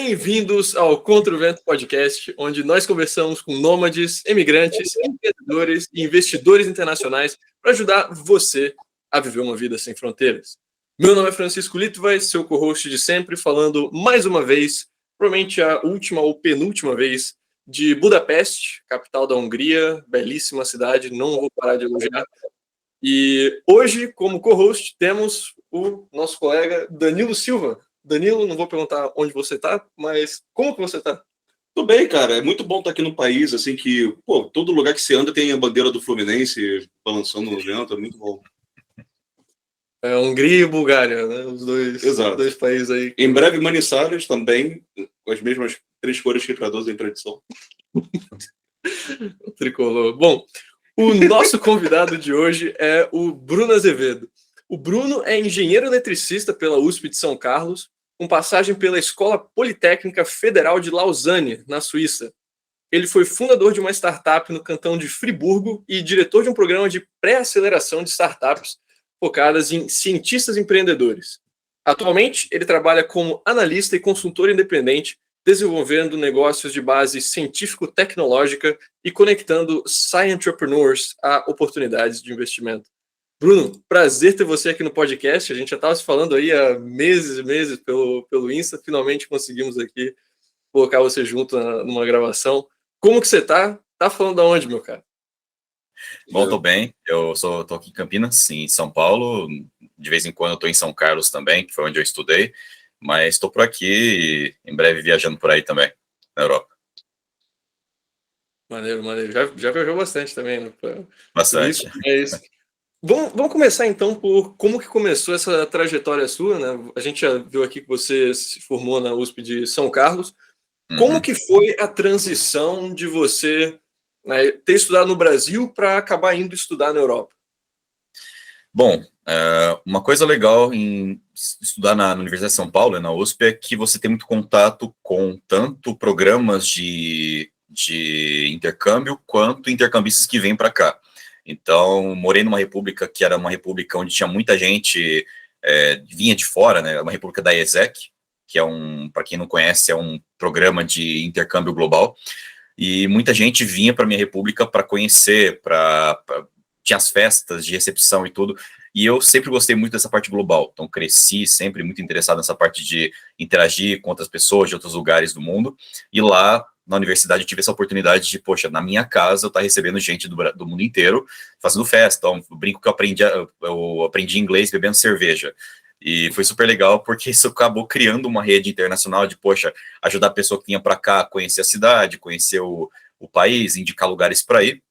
Bem-vindos ao Contra o Vento Podcast, onde nós conversamos com nômades, emigrantes, empreendedores e investidores internacionais para ajudar você a viver uma vida sem fronteiras. Meu nome é Francisco Litvai, seu co-host de sempre, falando mais uma vez, provavelmente a última ou penúltima vez, de Budapeste, capital da Hungria, belíssima cidade, não vou parar de elogiar. E hoje, como co-host, temos o nosso colega Danilo Silva. Danilo, não vou perguntar onde você está, mas como que você está? Tudo bem, cara. É muito bom estar aqui no país, assim, que, todo lugar que você anda tem a bandeira do Fluminense balançando no vento, é muito bom. É Hungria e Bulgária, né? Os dois países aí. Em breve, Manizales também, com as mesmas 3 cores que traduzem tradição. O tricolor. Bom, o nosso convidado de hoje é o Bruno Azevedo. O Bruno é engenheiro eletricista pela USP de São Carlos, com passagem pela Escola Politécnica Federal de Lausanne, na Suíça. Ele foi fundador de uma startup no cantão de Friburgo e diretor de um programa de pré-aceleração de startups focadas em cientistas empreendedores. Atualmente, ele trabalha como analista e consultor independente, desenvolvendo negócios de base científico-tecnológica e conectando sci-entrepreneurs a oportunidades de investimento. Bruno, prazer ter você aqui no podcast. A gente já estava se falando aí há meses e meses pelo Insta. Finalmente conseguimos aqui colocar você junto numa gravação. Como que você tá? Tá falando de onde, meu cara? Bom, tô bem. Tô aqui em Campinas, em São Paulo. De vez em quando eu tô em São Carlos também, que foi onde eu estudei. Mas estou por aqui e em breve viajando por aí também, na Europa. Maneiro. Já viajou bastante também, né? Bastante. Vamos começar então por como que começou essa trajetória sua, né? A gente já viu aqui que você se formou na USP de São Carlos. Como que foi a transição de você, né, ter estudado no Brasil para acabar indo estudar na Europa? Bom, uma coisa legal em estudar na Universidade de São Paulo, na USP, é que você tem muito contato com tanto programas de intercâmbio quanto intercambistas que vêm para cá. Então, morei numa república que era uma república onde tinha muita gente, vinha de fora, né? Uma república da ESEC, que é para quem não conhece, é um programa de intercâmbio global. E muita gente vinha para minha república para conhecer, tinha as festas de recepção e tudo. E eu sempre gostei muito dessa parte global. Então, cresci sempre muito interessado nessa parte de interagir com outras pessoas de outros lugares do mundo. E lá, na universidade, eu tive essa oportunidade de, na minha casa, eu estar recebendo gente do mundo inteiro, fazendo festa. Então, eu brinco que eu aprendi inglês bebendo cerveja. E foi super legal, porque isso acabou criando uma rede internacional de, ajudar a pessoa que vinha para cá a conhecer a cidade, conhecer o país, indicar lugares para ir.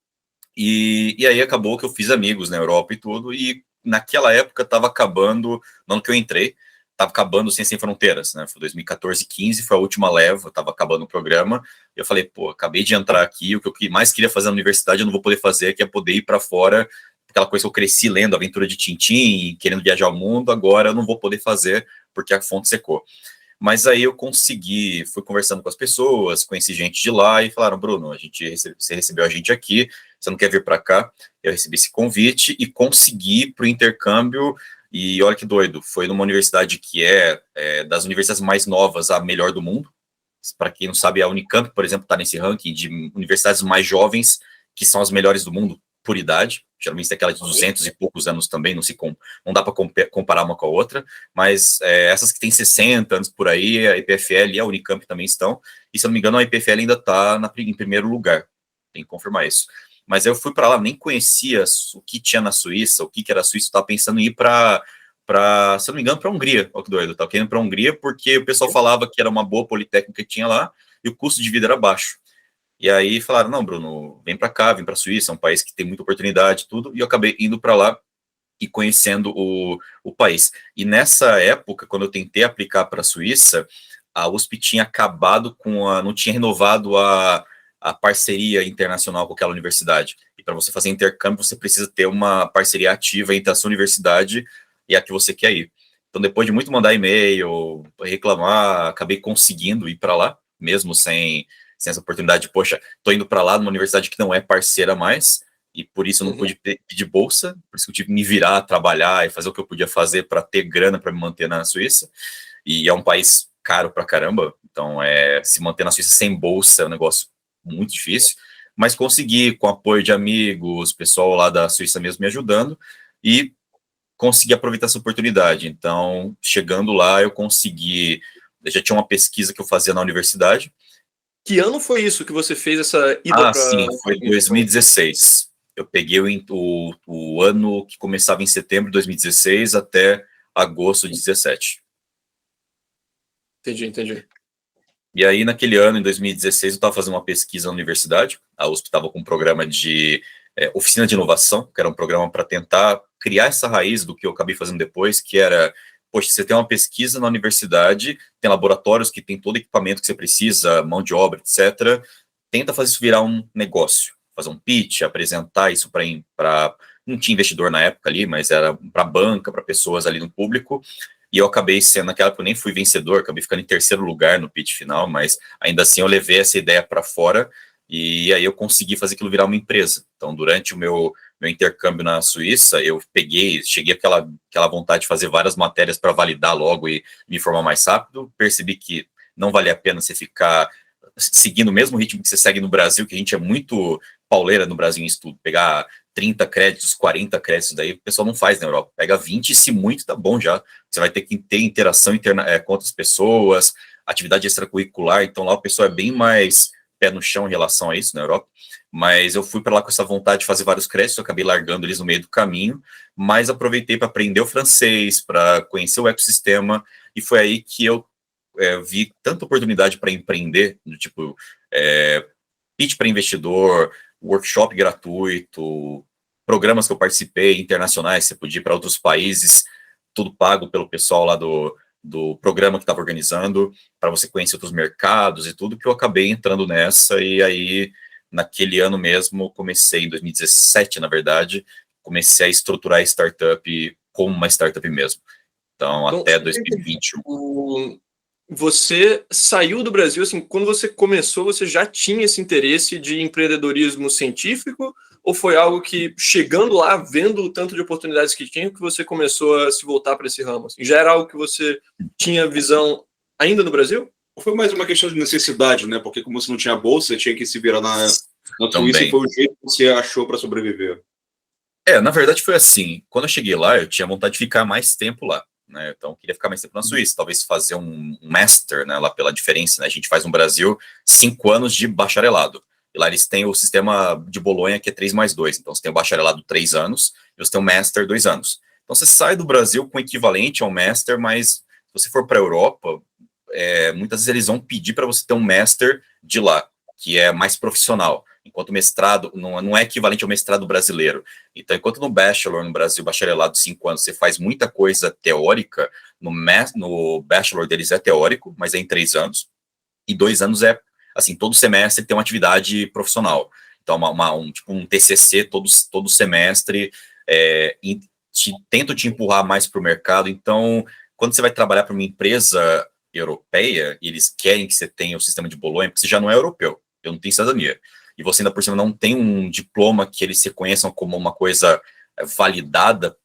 E aí acabou que eu fiz amigos na Europa e tudo, e naquela época estava acabando, no ano que eu entrei, estava acabando o Ciência Sem Fronteiras, né? Foi 2014, 15, foi a última leva, estava acabando o programa, e eu falei, acabei de entrar aqui, o que eu mais queria fazer na universidade eu não vou poder fazer, que é poder ir para fora, aquela coisa que eu cresci lendo, Aventura de Tintim, querendo viajar ao mundo, agora eu não vou poder fazer, porque a fonte secou. Mas aí eu fui conversando com as pessoas, conheci gente de lá e falaram, Bruno, você recebeu a gente aqui, você não quer vir para cá? Eu recebi esse convite e consegui para o intercâmbio, e olha que doido, foi numa universidade que é das universidades mais novas, a melhor do mundo. Para quem não sabe, a Unicamp, por exemplo, está nesse ranking de universidades mais jovens, que são as melhores do mundo, por idade. Geralmente tem aquela de 200 e poucos anos também, não dá para comparar uma com a outra, mas essas que têm 60 anos por aí, a EPFL e a Unicamp também estão, e se eu não me engano a EPFL ainda está em primeiro lugar, tem que confirmar isso. Mas eu fui para lá, nem conhecia o que tinha na Suíça, o que era a Suíça, estava pensando em ir para, se eu não me engano, para a Hungria, olha que doido, eu estava querendo para a Hungria porque o pessoal falava que era uma boa politécnica que tinha lá, e o custo de vida era baixo. E aí falaram, não, Bruno, vem para cá, vem para a Suíça, é um país que tem muita oportunidade e tudo, e eu acabei indo para lá e conhecendo o país. E nessa época, quando eu tentei aplicar para a Suíça, a USP tinha acabado não tinha renovado a parceria internacional com aquela universidade. E para você fazer intercâmbio, você precisa ter uma parceria ativa entre a sua universidade e a que você quer ir. Então, depois de muito mandar e-mail, reclamar, acabei conseguindo ir para lá, mesmo sem essa oportunidade, tô indo para lá numa universidade que não é parceira mais, e por isso eu não pude pedir bolsa, por isso que eu tive que me virar, trabalhar e fazer o que eu podia fazer para ter grana para me manter na Suíça, e é um país caro pra caramba, então se manter na Suíça sem bolsa é um negócio muito difícil, mas consegui, com apoio de amigos, pessoal lá da Suíça mesmo me ajudando, e consegui aproveitar essa oportunidade. Então, chegando lá, eu já tinha uma pesquisa que eu fazia na universidade. Que ano foi isso que você fez essa ida para... Sim, foi 2016. Eu peguei o ano que começava em setembro de 2016 até agosto de 2017. Entendi. E aí, naquele ano, em 2016, eu estava fazendo uma pesquisa na universidade. A USP estava com um programa de oficina de inovação, que era um programa para tentar criar essa raiz do que eu acabei fazendo depois, que era, poxa, você tem uma pesquisa na universidade, tem laboratórios que tem todo o equipamento que você precisa, mão de obra, etc. Tenta fazer isso virar um negócio, fazer um pitch, apresentar isso para... Não tinha investidor na época ali, mas era para banca, para pessoas ali no público. E eu acabei sendo, naquela época eu nem fui vencedor, acabei ficando em terceiro lugar no pitch final, mas ainda assim eu levei essa ideia para fora e aí eu consegui fazer aquilo virar uma empresa. Então, durante o meu intercâmbio na Suíça, eu cheguei aquela vontade de fazer várias matérias para validar logo e me formar mais rápido, percebi que não valia a pena você ficar seguindo o mesmo ritmo que você segue no Brasil, que a gente é muito pauleira no Brasil em estudo, pegar 30 créditos, 40 créditos, daí o pessoal não faz na Europa. Pega 20, se muito, tá bom já. Você vai ter que ter interação com outras pessoas, atividade extracurricular, então lá o pessoal é bem mais pé no chão em relação a isso na Europa. Mas eu fui para lá com essa vontade de fazer vários créditos, eu acabei largando eles no meio do caminho, mas aproveitei para aprender o francês, para conhecer o ecossistema, e foi aí que eu vi tanta oportunidade para empreender, do tipo, pitch para investidor, workshop gratuito, programas que eu participei, internacionais, você podia ir para outros países, tudo pago pelo pessoal lá do programa que estava organizando, para você conhecer outros mercados e tudo, que eu acabei entrando nessa, e aí, naquele ano mesmo, comecei, em 2017, na verdade, comecei a estruturar a startup como uma startup mesmo. Então, até 2021. Você saiu do Brasil, assim, quando você começou, você já tinha esse interesse de empreendedorismo científico? Ou foi algo que, chegando lá, vendo o tanto de oportunidades que tinha, que você começou a se voltar para esse ramo? Assim, já era algo que você tinha visão ainda no Brasil? Foi mais uma questão de necessidade, né? Porque como você não tinha bolsa, você tinha que se virar na Suíça e foi o jeito que você achou para sobreviver. Na verdade foi assim, quando eu cheguei lá, eu tinha vontade de ficar mais tempo lá, né? Então eu queria ficar mais tempo na Suíça, talvez fazer um master, né, lá pela diferença, né? A gente faz no Brasil 5 anos de bacharelado. E lá eles têm o sistema de Bolonha, que é 3+2. Então você tem o bacharelado 3 anos e você tem o master 2 anos. Então você sai do Brasil com o equivalente ao master, mas se você for para a Europa, muitas vezes eles vão pedir para você ter um master de lá, que é mais profissional. Enquanto o mestrado não é equivalente ao mestrado brasileiro. Então, enquanto no bachelor, no Brasil, bacharelado de 5 anos, você faz muita coisa teórica, no bachelor deles é teórico, mas é em 3 anos, e 2 anos assim, todo semestre tem uma atividade profissional. Então, tipo um TCC todo semestre, tento te empurrar mais para o mercado. Então, quando você vai trabalhar para uma empresa europeia, e eles querem que você tenha o sistema de Bolonha, porque você já não é europeu, eu não tenho cidadania, e você ainda por cima não tem um diploma que eles se conheçam como uma coisa validada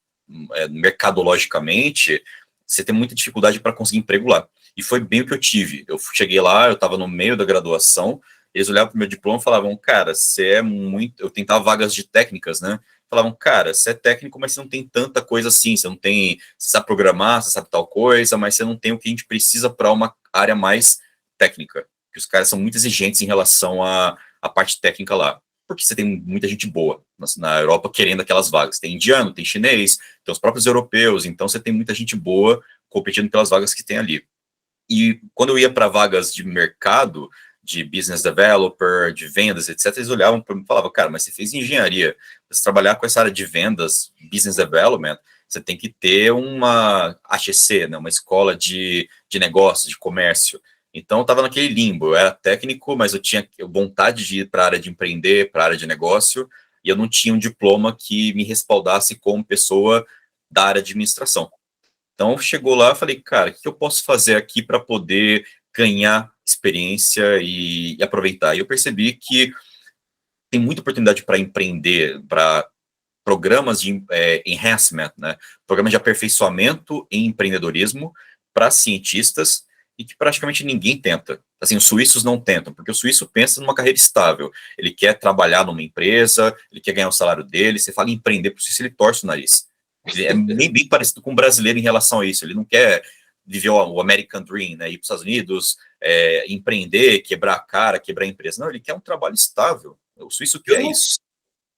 mercadologicamente, você tem muita dificuldade para conseguir emprego lá. E foi bem o que eu tive. Eu cheguei lá, eu estava no meio da graduação, eles olhavam para o meu diploma e falavam, cara, você é muito... Eu tentava vagas de técnicas, né? Falavam, cara, você é técnico, mas você não tem tanta coisa assim, você não tem... Você sabe programar, você sabe tal coisa, mas você não tem o que a gente precisa para uma área mais técnica. Que os caras são muito exigentes em relação à parte técnica lá. Porque você tem muita gente boa na Europa querendo aquelas vagas. Tem indiano, tem chinês, tem os próprios europeus, então você tem muita gente boa competindo pelas vagas que tem ali. E quando eu ia para vagas de mercado, de business developer, de vendas, etc., eles olhavam para mim e falavam, cara, mas você fez engenharia, você trabalhar com essa área de vendas, business development, você tem que ter uma HEC, né, uma escola de negócio, de comércio. Então, eu estava naquele limbo, eu era técnico, mas eu tinha vontade de ir para a área de empreender, para a área de negócio, e eu não tinha um diploma que me respaldasse como pessoa da área de administração. Então, chegou lá, eu falei, cara, o que eu posso fazer aqui para poder ganhar experiência e aproveitar? E eu percebi que tem muita oportunidade para empreender, para programas de enhancement, né? Programas de aperfeiçoamento em empreendedorismo para cientistas, e que praticamente ninguém tenta. Assim, os suíços não tentam, porque o suíço pensa numa carreira estável. Ele quer trabalhar numa empresa, ele quer ganhar o salário dele. Você fala em empreender para o suíço, ele torce o nariz. Ele é bem parecido com o brasileiro em relação a isso. Ele não quer viver o American Dream, né? Ir para os Estados Unidos, empreender, quebrar a cara, quebrar a empresa. Não, ele quer um trabalho estável. O suíço quer isso.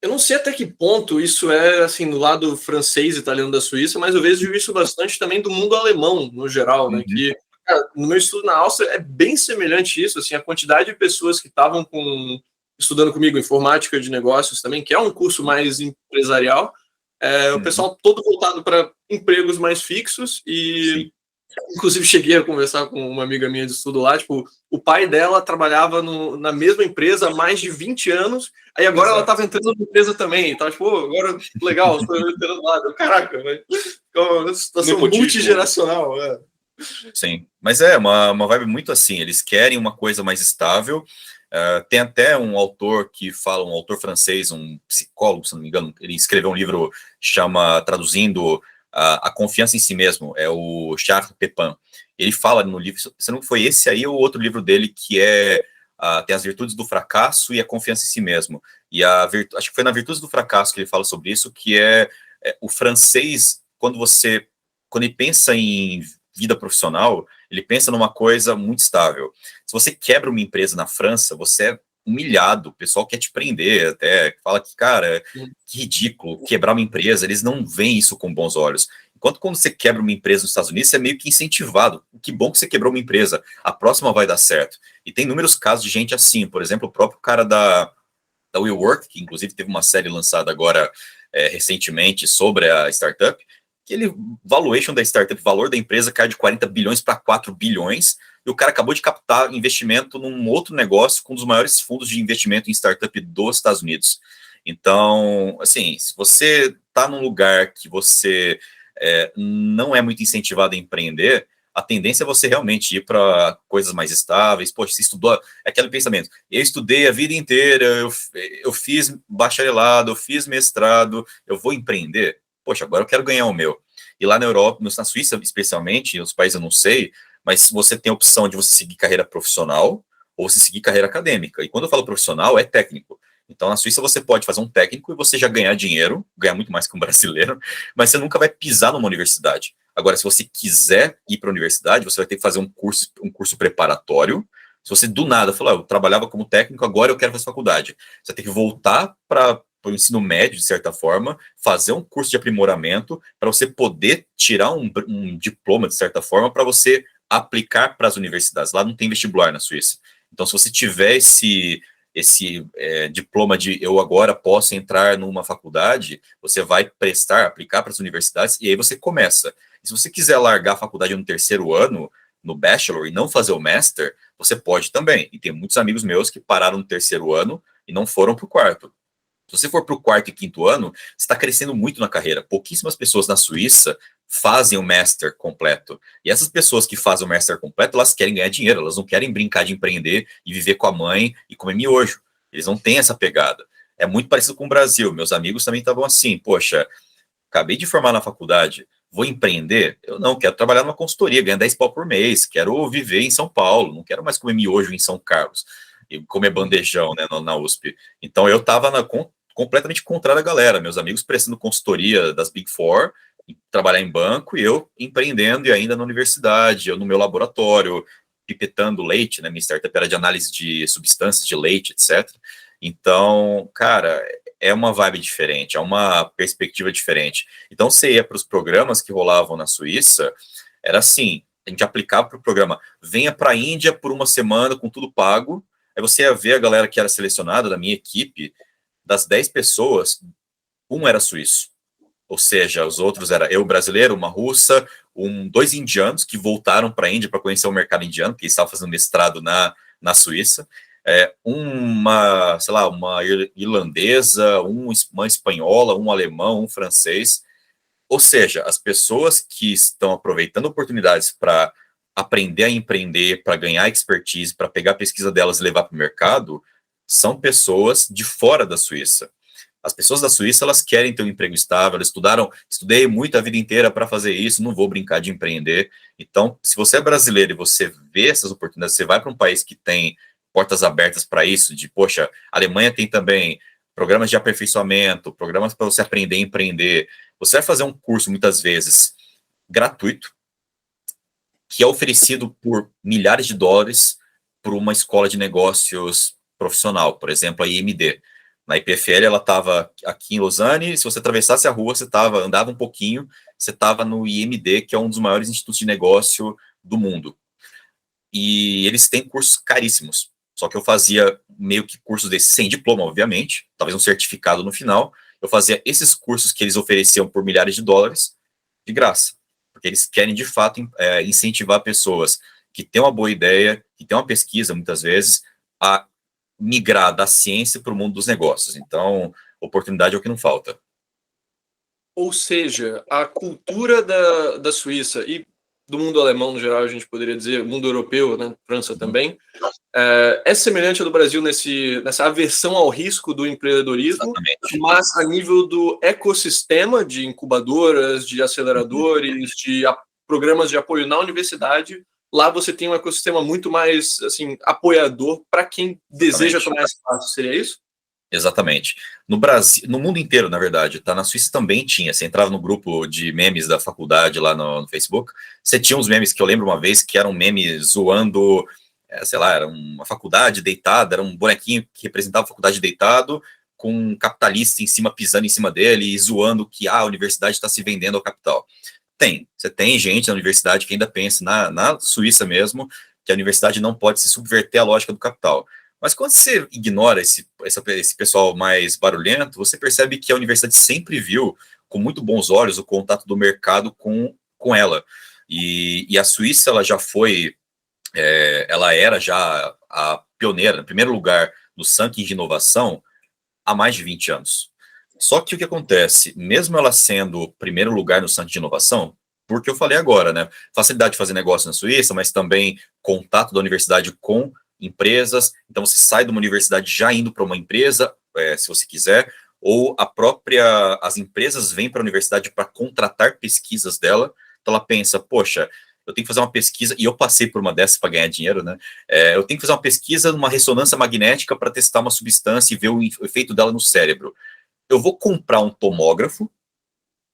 Eu não sei até que ponto isso é, assim, do lado francês e italiano da Suíça, mas eu vejo isso bastante também do mundo alemão, no geral, né? Que, cara, no meu estudo na Áustria é bem semelhante isso, assim, a quantidade de pessoas que estavam estudando comigo informática de negócios também, que é um curso mais empresarial, o pessoal todo voltado para empregos mais fixos e... Sim. Inclusive, cheguei a conversar com uma amiga minha de estudo lá, tipo, o pai dela trabalhava na mesma empresa há mais de 20 anos, aí agora ela estava entrando na empresa também, então, tipo, agora, legal, estou entrando lá, caraca, né? É uma situação multigeracional, Sim, mas é uma vibe muito assim, eles querem uma coisa mais estável. Tem até um autor um autor francês, um psicólogo, se não me engano, ele escreveu um livro, traduzindo... A confiança em si mesmo, é o Charles Pepin. Ele fala no livro, se não foi esse aí ou outro livro dele, que tem as virtudes do fracasso e a confiança em si mesmo. E acho que foi na Virtudes do Fracasso que ele fala sobre isso, que o francês, quando ele pensa em vida profissional, ele pensa numa coisa muito estável. Se você quebra uma empresa na França, você é humilhado, o pessoal quer te prender, até fala que, cara, que ridículo, quebrar uma empresa, eles não veem isso com bons olhos. Enquanto quando você quebra uma empresa nos Estados Unidos, você é meio que incentivado. Que bom que você quebrou uma empresa, a próxima vai dar certo. E tem inúmeros casos de gente assim, por exemplo, o próprio cara da WeWork, que inclusive teve uma série lançada agora recentemente sobre a startup, que valuation da startup, valor da empresa cai de 40 bilhões para 4 bilhões, e o cara acabou de captar investimento num outro negócio com um dos maiores fundos de investimento em startup dos Estados Unidos. Então, assim, se você está num lugar que você não é muito incentivado a empreender, a tendência é você realmente ir para coisas mais estáveis. Poxa, você estudou, é aquele pensamento, eu estudei a vida inteira, eu fiz bacharelado, eu fiz mestrado, eu vou empreender? Poxa, agora eu quero ganhar o meu. E lá na Europa, na Suíça especialmente, os países eu não sei, mas você tem a opção de você seguir carreira profissional ou você seguir carreira acadêmica. E quando eu falo profissional, é técnico. Então, na Suíça, você pode fazer um técnico e você já ganhar dinheiro, ganhar muito mais que um brasileiro, mas você nunca vai pisar numa universidade. Agora, se você quiser ir para a universidade, você vai ter que fazer um curso preparatório. Se você, do nada, falar, eu trabalhava como técnico, agora eu quero fazer faculdade. Você vai ter que voltar para o ensino médio, de certa forma, fazer um curso de aprimoramento para você poder tirar um diploma, de certa forma, para você aplicar para as universidades. Lá não tem vestibular na Suíça. Então, se você tiver esse diploma de eu agora posso entrar numa faculdade, você vai aplicar para as universidades, e aí você começa. E se você quiser largar a faculdade no terceiro ano, no bachelor, e não fazer o master, você pode também. E tem muitos amigos meus que pararam no terceiro ano e não foram para o quarto. Se você for para o quarto e quinto ano, você está crescendo muito na carreira. Pouquíssimas pessoas na Suíça fazem o master completo. E essas pessoas que fazem o master completo, elas querem ganhar dinheiro, elas não querem brincar de empreender e viver com a mãe e comer miojo. Eles não têm essa pegada. É muito parecido com o Brasil. Meus amigos também estavam assim, poxa, acabei de formar na faculdade, vou empreender? Eu não, quero trabalhar numa consultoria, ganhar 10 pau por mês, quero viver em São Paulo, não quero mais comer miojo em São Carlos e comer bandejão, né, na USP. Então eu estava completamente contrário à galera, meus amigos prestando consultoria das Big Four, trabalhar em banco, e eu empreendendo e ainda na universidade, eu no meu laboratório, pipetando leite, né, minha startup era de análise de substâncias de leite, etc. Então, cara, é uma vibe diferente, é uma perspectiva diferente. Então, você ia para os programas que rolavam na Suíça, era assim, a gente aplicava para o programa, venha para a Índia por uma semana com tudo pago, aí você ia ver a galera que era selecionada da minha equipe, das 10 pessoas, um era suíço. Ou seja, os outros era eu brasileiro, uma russa, dois indianos que voltaram para a Índia para conhecer o mercado indiano, porque estavam fazendo mestrado na Suíça, uma irlandesa, uma espanhola, um alemão, um francês. Ou seja, as pessoas que estão aproveitando oportunidades para aprender a empreender, para ganhar expertise, para pegar a pesquisa delas e levar para o mercado, são pessoas de fora da Suíça. As pessoas da Suíça, elas querem ter um emprego estável, elas estudei muito a vida inteira para fazer isso, não vou brincar de empreender. Então, se você é brasileiro e você vê essas oportunidades, você vai para um país que tem portas abertas para isso, poxa, a Alemanha tem também programas de aperfeiçoamento, programas para você aprender a empreender. Você vai fazer um curso, muitas vezes, gratuito, que é oferecido por milhares de dólares por uma escola de negócios profissional, por exemplo, a IMD. Na IPFL, ela estava aqui em Lausanne, se você atravessasse a rua, andava um pouquinho, você estava no IMD, que é um dos maiores institutos de negócio do mundo. E eles têm cursos caríssimos, só que eu fazia meio que cursos desses sem diploma, obviamente, talvez um certificado no final. Eu fazia esses cursos que eles ofereciam por milhares de dólares, de graça, porque eles querem, de fato, incentivar pessoas que têm uma boa ideia, que têm uma pesquisa, muitas vezes, a migrar da ciência para o mundo dos negócios. Então, oportunidade é o que não falta. Ou seja, a cultura da Suíça e do mundo alemão, no geral, a gente poderia dizer, mundo europeu, né, França também, é semelhante ao do Brasil nessa aversão ao risco do empreendedorismo, Exatamente. mas a nível do ecossistema de incubadoras, de aceleradores, de programas de apoio na universidade, lá você tem um ecossistema muito mais assim, apoiador para quem deseja tomar esse passo. Seria isso? Exatamente. No Brasil, no mundo inteiro, na verdade, tá? Na Suíça também tinha. Você entrava no grupo de memes da faculdade lá no Facebook, você tinha uns memes que eu lembro uma vez que eram memes zoando, sei lá, era uma faculdade deitada, era um bonequinho que representava a faculdade deitado, com um capitalista em cima, pisando em cima dele e zoando que a universidade está se vendendo ao capital. Você tem gente na universidade que ainda pensa, na Suíça mesmo, que a universidade não pode se subverter à lógica do capital. Mas quando você ignora esse pessoal mais barulhento, você percebe que a universidade sempre viu com muito bons olhos o contato do mercado com ela. E a Suíça, ela já foi, ela era já a pioneira, no primeiro lugar no ranking de inovação há mais de 20 anos. Só que o que acontece, mesmo ela sendo o primeiro lugar no ranking de inovação, porque eu falei agora, né? Facilidade de fazer negócio na Suíça, mas também contato da universidade com empresas. Então você sai de uma universidade já indo para uma empresa, se você quiser, ou as empresas vêm para a universidade para contratar pesquisas dela. Então ela pensa, poxa, eu tenho que fazer uma pesquisa, e eu passei por uma dessas para ganhar dinheiro, né? Eu tenho que fazer uma pesquisa numa ressonância magnética para testar uma substância e ver o efeito dela no cérebro. Eu vou comprar um tomógrafo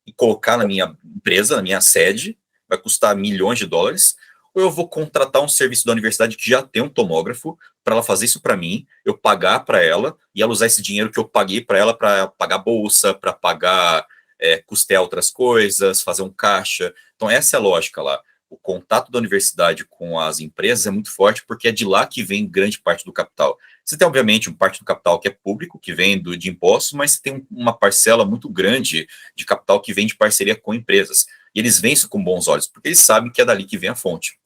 e colocar na minha empresa, na minha sede, vai custar milhões de dólares, ou eu vou contratar um serviço da universidade que já tem um tomógrafo para ela fazer isso para mim, eu pagar para ela, e ela usar esse dinheiro que eu paguei para ela para pagar bolsa, para pagar, custear outras coisas, fazer um caixa. Então essa é a lógica lá. O contato da universidade com as empresas é muito forte, porque é de lá que vem grande parte do capital. Você tem, obviamente, uma parte do capital que é público, que vem de impostos, mas você tem uma parcela muito grande de capital que vem de parceria com empresas. E eles veem isso com bons olhos, porque eles sabem que é dali que vem a fonte.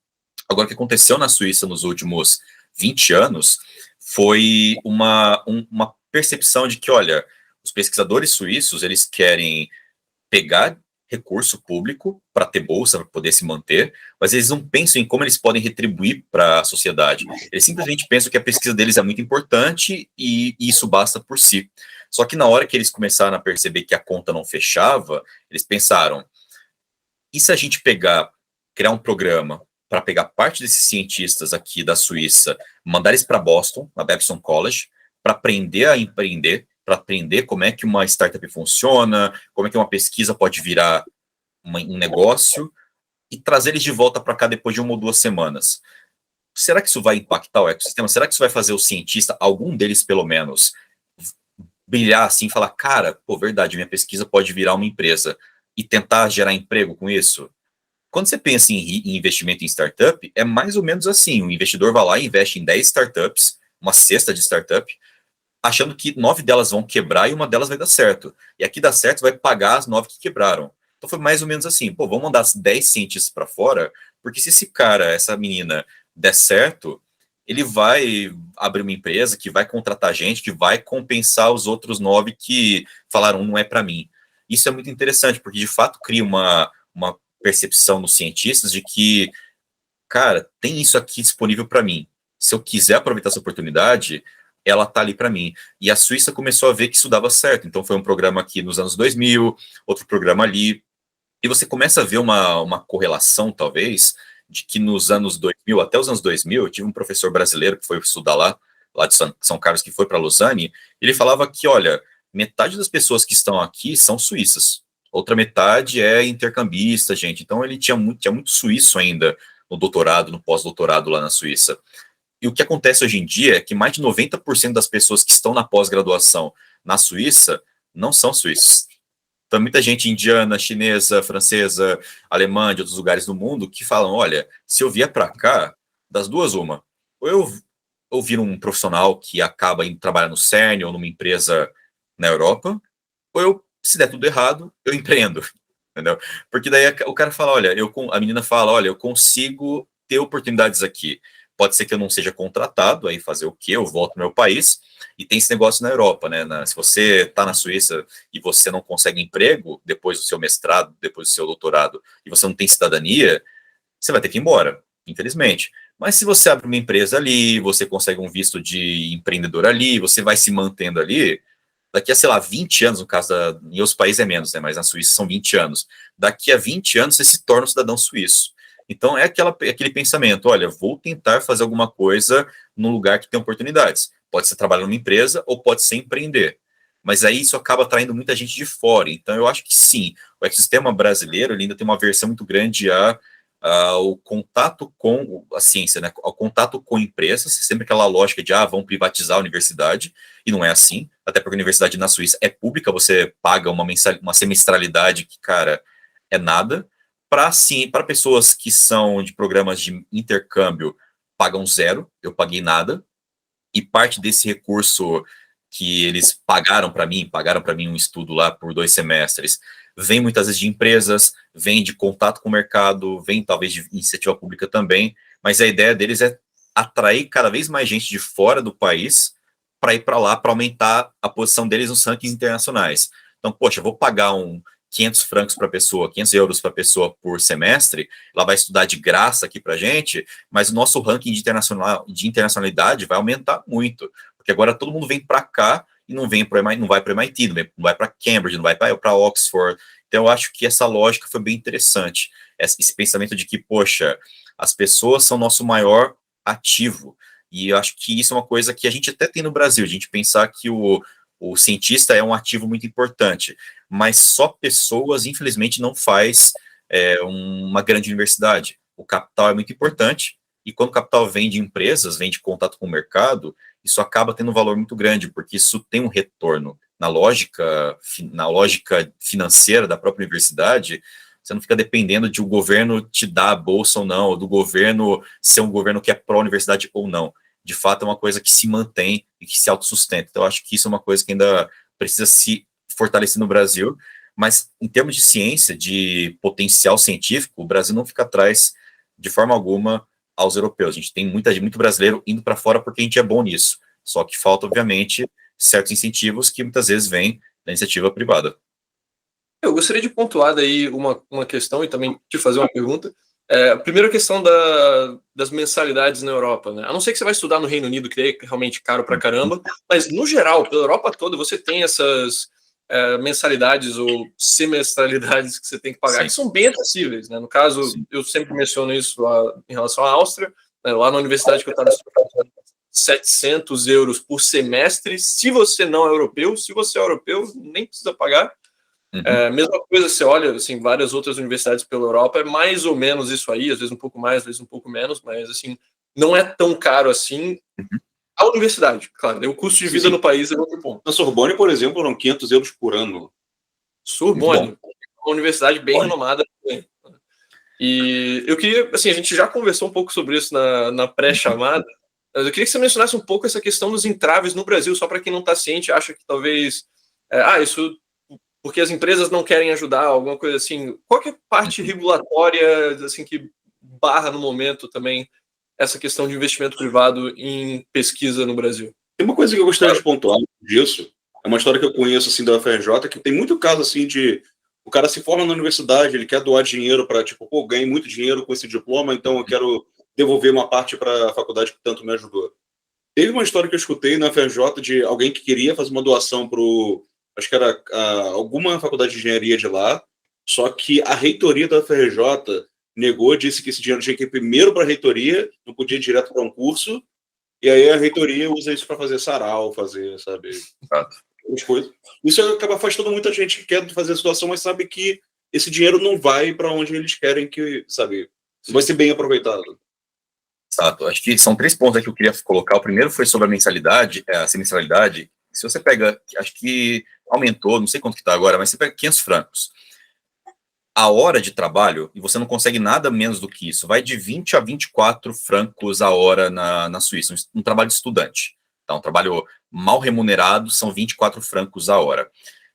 Agora, o que aconteceu na Suíça nos últimos 20 anos foi uma percepção de que, olha, os pesquisadores suíços, eles querem pegar recurso público para ter bolsa, para poder se manter, mas eles não pensam em como eles podem retribuir para a sociedade. Eles simplesmente pensam que a pesquisa deles é muito importante e isso basta por si. Só que na hora que eles começaram a perceber que a conta não fechava, eles pensaram, e se a gente criar um programa para pegar parte desses cientistas aqui da Suíça, mandar eles para Boston, na Babson College, para aprender a empreender, para aprender como é que uma startup funciona, como é que uma pesquisa pode virar um negócio, e trazer eles de volta para cá depois de 1 ou 2 semanas. Será que isso vai impactar o ecossistema? Será que isso vai fazer o cientista, algum deles pelo menos, brilhar assim e falar, cara, pô, verdade, minha pesquisa pode virar uma empresa e tentar gerar emprego com isso? Quando você pensa em investimento em startup, é mais ou menos assim, o investidor vai lá e investe em 10 startups, uma cesta de startup, achando que 9 delas vão quebrar e uma delas vai dar certo. E aqui dá certo, vai pagar as 9 que quebraram. Então foi mais ou menos assim, pô, vamos mandar 10 cientistas para fora, porque se esse cara, essa menina, der certo, ele vai abrir uma empresa que vai contratar gente, que vai compensar os outros 9 que falaram, não é para mim. Isso é muito interessante, porque de fato cria uma percepção nos cientistas de que, cara, tem isso aqui disponível para mim. Se eu quiser aproveitar essa oportunidade, ela tá ali para mim. E a Suíça começou a ver que isso dava certo. Então foi um programa aqui nos anos 2000, outro programa ali. E você começa a ver uma correlação, talvez, de que nos anos 2000, até os anos 2000, eu tive um professor brasileiro que foi estudar lá de São Carlos, que foi para Lausanne, ele falava que, olha, metade das pessoas que estão aqui são suíças, outra metade é intercambista, gente. Então ele tinha muito suíço ainda no doutorado, no pós-doutorado lá na Suíça. E o que acontece hoje em dia é que mais de 90% das pessoas que estão na pós-graduação na Suíça não são suíços. Então, muita gente indiana, chinesa, francesa, alemã, de outros lugares do mundo, que falam, olha, se eu vier para cá, das duas, uma, ou eu viro um profissional que acaba indo trabalhar no CERN ou numa empresa na Europa, ou eu, se der tudo errado, eu empreendo, entendeu? Porque daí o cara fala, olha, a menina fala, olha, eu consigo ter oportunidades aqui. Pode ser que eu não seja contratado, aí fazer o quê? Eu volto ao meu país, e tem esse negócio na Europa, né? Se você está na Suíça e você não consegue emprego depois do seu mestrado, depois do seu doutorado, e você não tem cidadania, você vai ter que ir embora, infelizmente. Mas se você abre uma empresa ali, você consegue um visto de empreendedor ali, você vai se mantendo ali, daqui a, sei lá, 20 anos, no caso em outros países é menos, né? Mas na Suíça são 20 anos. Daqui a 20 anos você se torna um cidadão suíço. Então é aquele pensamento, olha, vou tentar fazer alguma coisa num lugar que tem oportunidades. Pode ser trabalhar numa empresa ou pode ser empreender. Mas aí isso acaba atraindo muita gente de fora. Então eu acho que sim, o ecossistema brasileiro ele ainda tem uma versão muito grande ao contato com a ciência, né? Ao contato com empresas, sempre aquela lógica de vão privatizar a universidade, e não é assim, até porque a universidade na Suíça é pública, você paga uma semestralidade que, cara, é nada. Para pessoas que são de programas de intercâmbio, pagam zero, eu paguei nada, e parte desse recurso que eles pagaram para mim um estudo lá por 2 semestres, vem muitas vezes de empresas, vem de contato com o mercado, vem talvez de iniciativa pública também, mas a ideia deles é atrair cada vez mais gente de fora do país para ir para lá, para aumentar a posição deles nos rankings internacionais. Então, poxa, eu vou pagar 500 francos para a pessoa, 500 euros para a pessoa por semestre, ela vai estudar de graça aqui para a gente, mas o nosso ranking de internacionalidade vai aumentar muito, porque agora todo mundo vem para cá e não vai para o MIT, não vai para Cambridge, não vai para Oxford. Então eu acho que essa lógica foi bem interessante, esse pensamento de que, poxa, as pessoas são nosso maior ativo, e eu acho que isso é uma coisa que a gente até tem no Brasil, a gente pensar que o cientista é um ativo muito importante, mas só pessoas, infelizmente, não faz uma grande universidade. O capital é muito importante, e quando o capital vem de empresas, vem de contato com o mercado, isso acaba tendo um valor muito grande, porque isso tem um retorno. Na lógica financeira da própria universidade, você não fica dependendo de o governo te dar a bolsa ou não, ou do governo ser um governo que é pró-universidade ou não. De fato, é uma coisa que se mantém e que se autossustenta. Então, eu acho que isso é uma coisa que ainda precisa se fortalecer no Brasil, mas em termos de ciência, de potencial científico, o Brasil não fica atrás de forma alguma aos europeus. A gente tem muito brasileiro indo para fora porque a gente é bom nisso. Só que falta, obviamente, certos incentivos que muitas vezes vêm da iniciativa privada. Eu gostaria de pontuar daí uma questão e também te fazer uma pergunta. A primeira questão das mensalidades na Europa, né? A não ser que você vai estudar no Reino Unido, que é realmente caro pra caramba, mas no geral, pela Europa toda, você tem essas mensalidades ou semestralidades que você tem que pagar, que são bem acessíveis, né? No caso, eu sempre menciono isso em relação à Áustria, né? Lá na universidade que eu estava estudando, 700 euros por semestre, se você não é europeu. Se você é europeu, nem precisa pagar. Mesma coisa, você olha assim, várias outras universidades pela Europa, é mais ou menos isso aí, às vezes um pouco mais, às vezes um pouco menos, mas assim, não é tão caro assim a universidade, claro, o custo de vida no país é outro ponto. Na Sorbonne, por exemplo, eram 500 euros por ano. Sorbonne, uma universidade bem renomada também. E eu queria, assim, a gente já conversou um pouco sobre isso na pré-chamada, mas eu queria que você mencionasse um pouco essa questão dos entraves no Brasil, só para quem não está ciente, acha que talvez, isso porque as empresas não querem ajudar, alguma coisa assim. Qual que é a parte regulatória assim, que barra no momento também essa questão de investimento privado em pesquisa no Brasil? Tem uma coisa que eu gostaria de pontuar disso, é uma história que eu conheço assim, da UFRJ, que tem muito caso assim de o cara se forma na universidade, ele quer doar dinheiro para, tipo, ganhei muito dinheiro com esse diploma, então eu quero devolver uma parte para a faculdade que tanto me ajudou. Teve uma história que eu escutei na FRJ de alguém que queria fazer uma doação para acho que era alguma faculdade de engenharia de lá, só que a reitoria da FRJ negou, disse que esse dinheiro tinha que ir primeiro para a reitoria, não podia ir direto para um curso, e aí a reitoria usa isso para fazer sarau, fazer, sabe, as coisas. Isso acaba afastando muita gente que quer fazer a situação, mas sabe que esse dinheiro não vai para onde eles querem que, sabe, vai ser bem aproveitado. Exato. Acho que são 3 pontos aí que eu queria colocar. O primeiro foi sobre a mensalidade, a semestralidade. Se você pega, acho que aumentou, não sei quanto que está agora, mas você pega 500 francos. A hora de trabalho, e você não consegue nada menos do que isso, vai de 20 a 24 francos a hora na Suíça, um trabalho de estudante. Então, um trabalho mal remunerado são 24 francos a hora.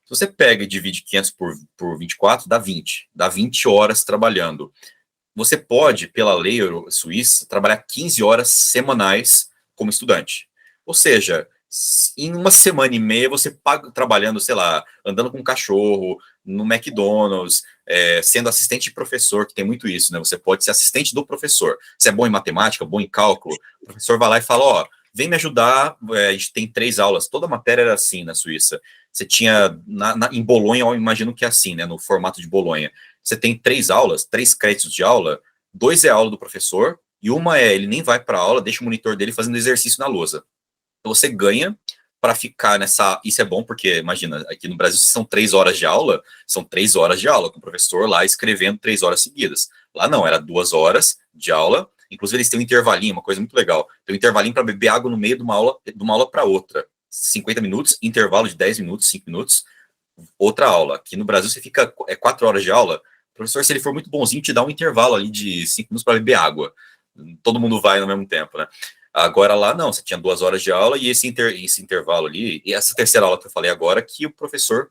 Se você pega e divide 500 por 24, dá 20. Dá 20 horas trabalhando. Você pode, pela lei suíça, trabalhar 15 horas semanais como estudante. Ou seja, em uma semana e meia você paga trabalhando, sei lá, andando com um cachorro, no McDonald's, sendo assistente de professor, que tem muito isso, né? Você pode ser assistente do professor. Você é bom em matemática, bom em cálculo, o professor vai lá e fala, ó, vem me ajudar, a gente tem 3 aulas, toda a matéria era assim na Suíça. Você tinha, em Bolonha, eu imagino que é assim, né, no formato de Bolonha. Você tem 3 aulas, 3 créditos de aula, 2 é a aula do professor, e uma ele nem vai para a aula, deixa o monitor dele fazendo exercício na lousa. Então você ganha para ficar nessa. Isso é bom porque, imagina, aqui no Brasil, se são 3 horas de aula, são 3 horas de aula, com o professor lá escrevendo 3 horas seguidas. Lá não, era 2 horas de aula. Inclusive, eles têm um intervalinho, uma coisa muito legal. Tem um intervalinho para beber água no meio de uma aula para outra. 50 minutos, intervalo de 10 minutos, 5 minutos, outra aula. Aqui no Brasil, você fica 4 horas de aula. O professor, se ele for muito bonzinho, te dá um intervalo ali de 5 minutos para beber água. Todo mundo vai no mesmo tempo, né? Agora lá não, você tinha 2 horas de aula e esse intervalo ali, e essa terceira aula que eu falei agora, que o professor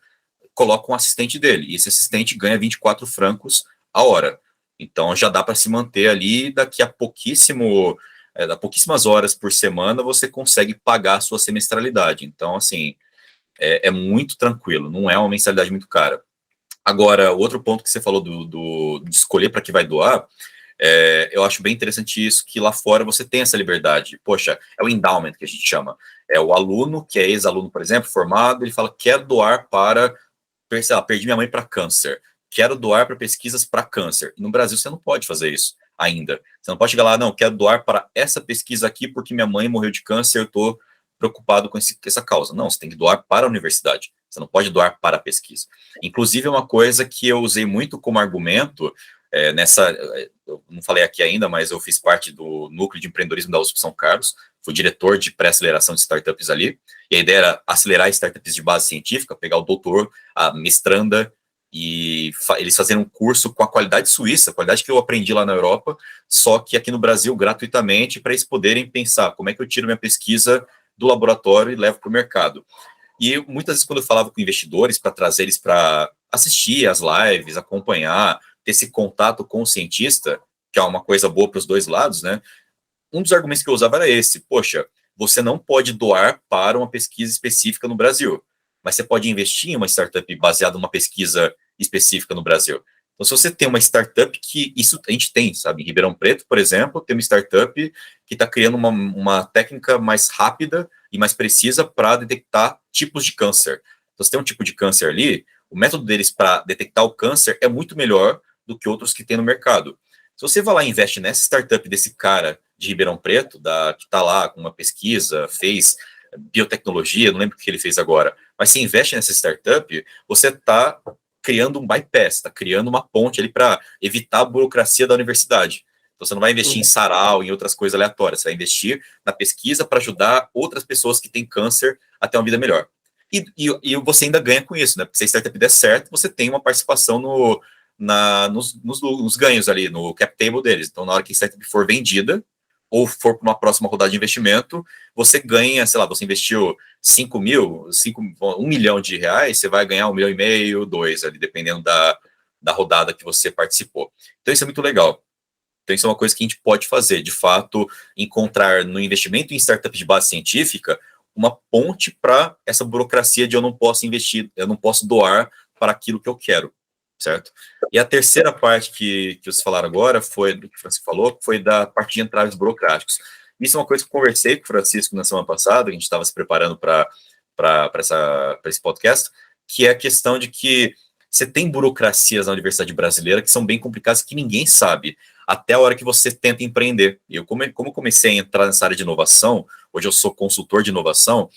coloca um assistente dele, e esse assistente ganha 24 francos a hora. Então já dá para se manter ali, daqui a pouquíssimas horas por semana você consegue pagar a sua semestralidade. Então, assim, é muito tranquilo, não é uma mensalidade muito cara. Agora, outro ponto que você falou de escolher para que vai doar, eu acho bem interessante isso, que lá fora você tem essa liberdade. Poxa, é o endowment que a gente chama. É o aluno, que é ex-aluno, por exemplo, formado, ele fala, quero doar para, sei lá, perdi minha mãe para câncer, quero doar para pesquisas para câncer. E no Brasil você não pode fazer isso ainda. Você não pode chegar lá, não, quero doar para essa pesquisa aqui porque minha mãe morreu de câncer, eu estou preocupado com essa causa. Não, você tem que doar para a universidade. Você não pode doar para a pesquisa. Inclusive, uma coisa que eu usei muito como argumento, eu não falei aqui ainda, mas eu fiz parte do núcleo de empreendedorismo da USP São Carlos, fui diretor de pré-aceleração de startups ali, e a ideia era acelerar startups de base científica, pegar o doutor, a mestranda, e eles fazerem um curso com a qualidade suíça, a qualidade que eu aprendi lá na Europa, só que aqui no Brasil gratuitamente, para eles poderem pensar como é que eu tiro minha pesquisa do laboratório e levo para o mercado. E muitas vezes, quando eu falava com investidores, para trazer eles para assistir as lives, acompanhar, ter esse contato com o cientista, que é uma coisa boa para os dois lados, né? Um dos argumentos que eu usava era esse: poxa, você não pode doar para uma pesquisa específica no Brasil, mas você pode investir em uma startup baseada numa pesquisa específica no Brasil. Então, se você tem uma startup que isso a gente tem, sabe? Em Ribeirão Preto, por exemplo, tem uma startup que está criando uma técnica mais rápida e mais precisa para detectar tipos de câncer. Então, se tem um tipo de câncer ali, o método deles para detectar o câncer é muito melhor do que outros que tem no mercado. Se você vai lá e investe nessa startup desse cara de Ribeirão Preto, que está lá com uma pesquisa, fez biotecnologia, não lembro o que ele fez agora, mas se investe nessa startup, você está criando um bypass, está criando uma ponte ali para evitar a burocracia da universidade. Então, você não vai investir em sarau, em outras coisas aleatórias, você vai investir na pesquisa para ajudar outras pessoas que têm câncer a ter uma vida melhor. E você ainda ganha com isso, né? Porque se a startup der certo, você tem uma participação nos ganhos ali, no cap table deles. Então, na hora que a startup for vendida, ou for para uma próxima rodada de investimento, você ganha, sei lá, você investiu 1 milhão de reais, você vai ganhar 1,5 milhão, 2 ali, dependendo da rodada que você participou. Então, isso é muito legal. Então, isso é uma coisa que a gente pode fazer, de fato, encontrar no investimento em startup de base científica uma ponte para essa burocracia de eu não posso investir, eu não posso doar para aquilo que eu quero, certo? E a terceira parte que vocês falaram agora, foi do que o Francisco falou, foi da parte de entraves burocráticos. Isso é uma coisa que eu conversei com o Francisco na semana passada, a gente estava se preparando para esse podcast, que é a questão de que você tem burocracias na universidade brasileira que são bem complicadas, que ninguém sabe, até a hora que você tenta empreender. Eu, como comecei a entrar nessa área de inovação, hoje eu sou consultor de inovação,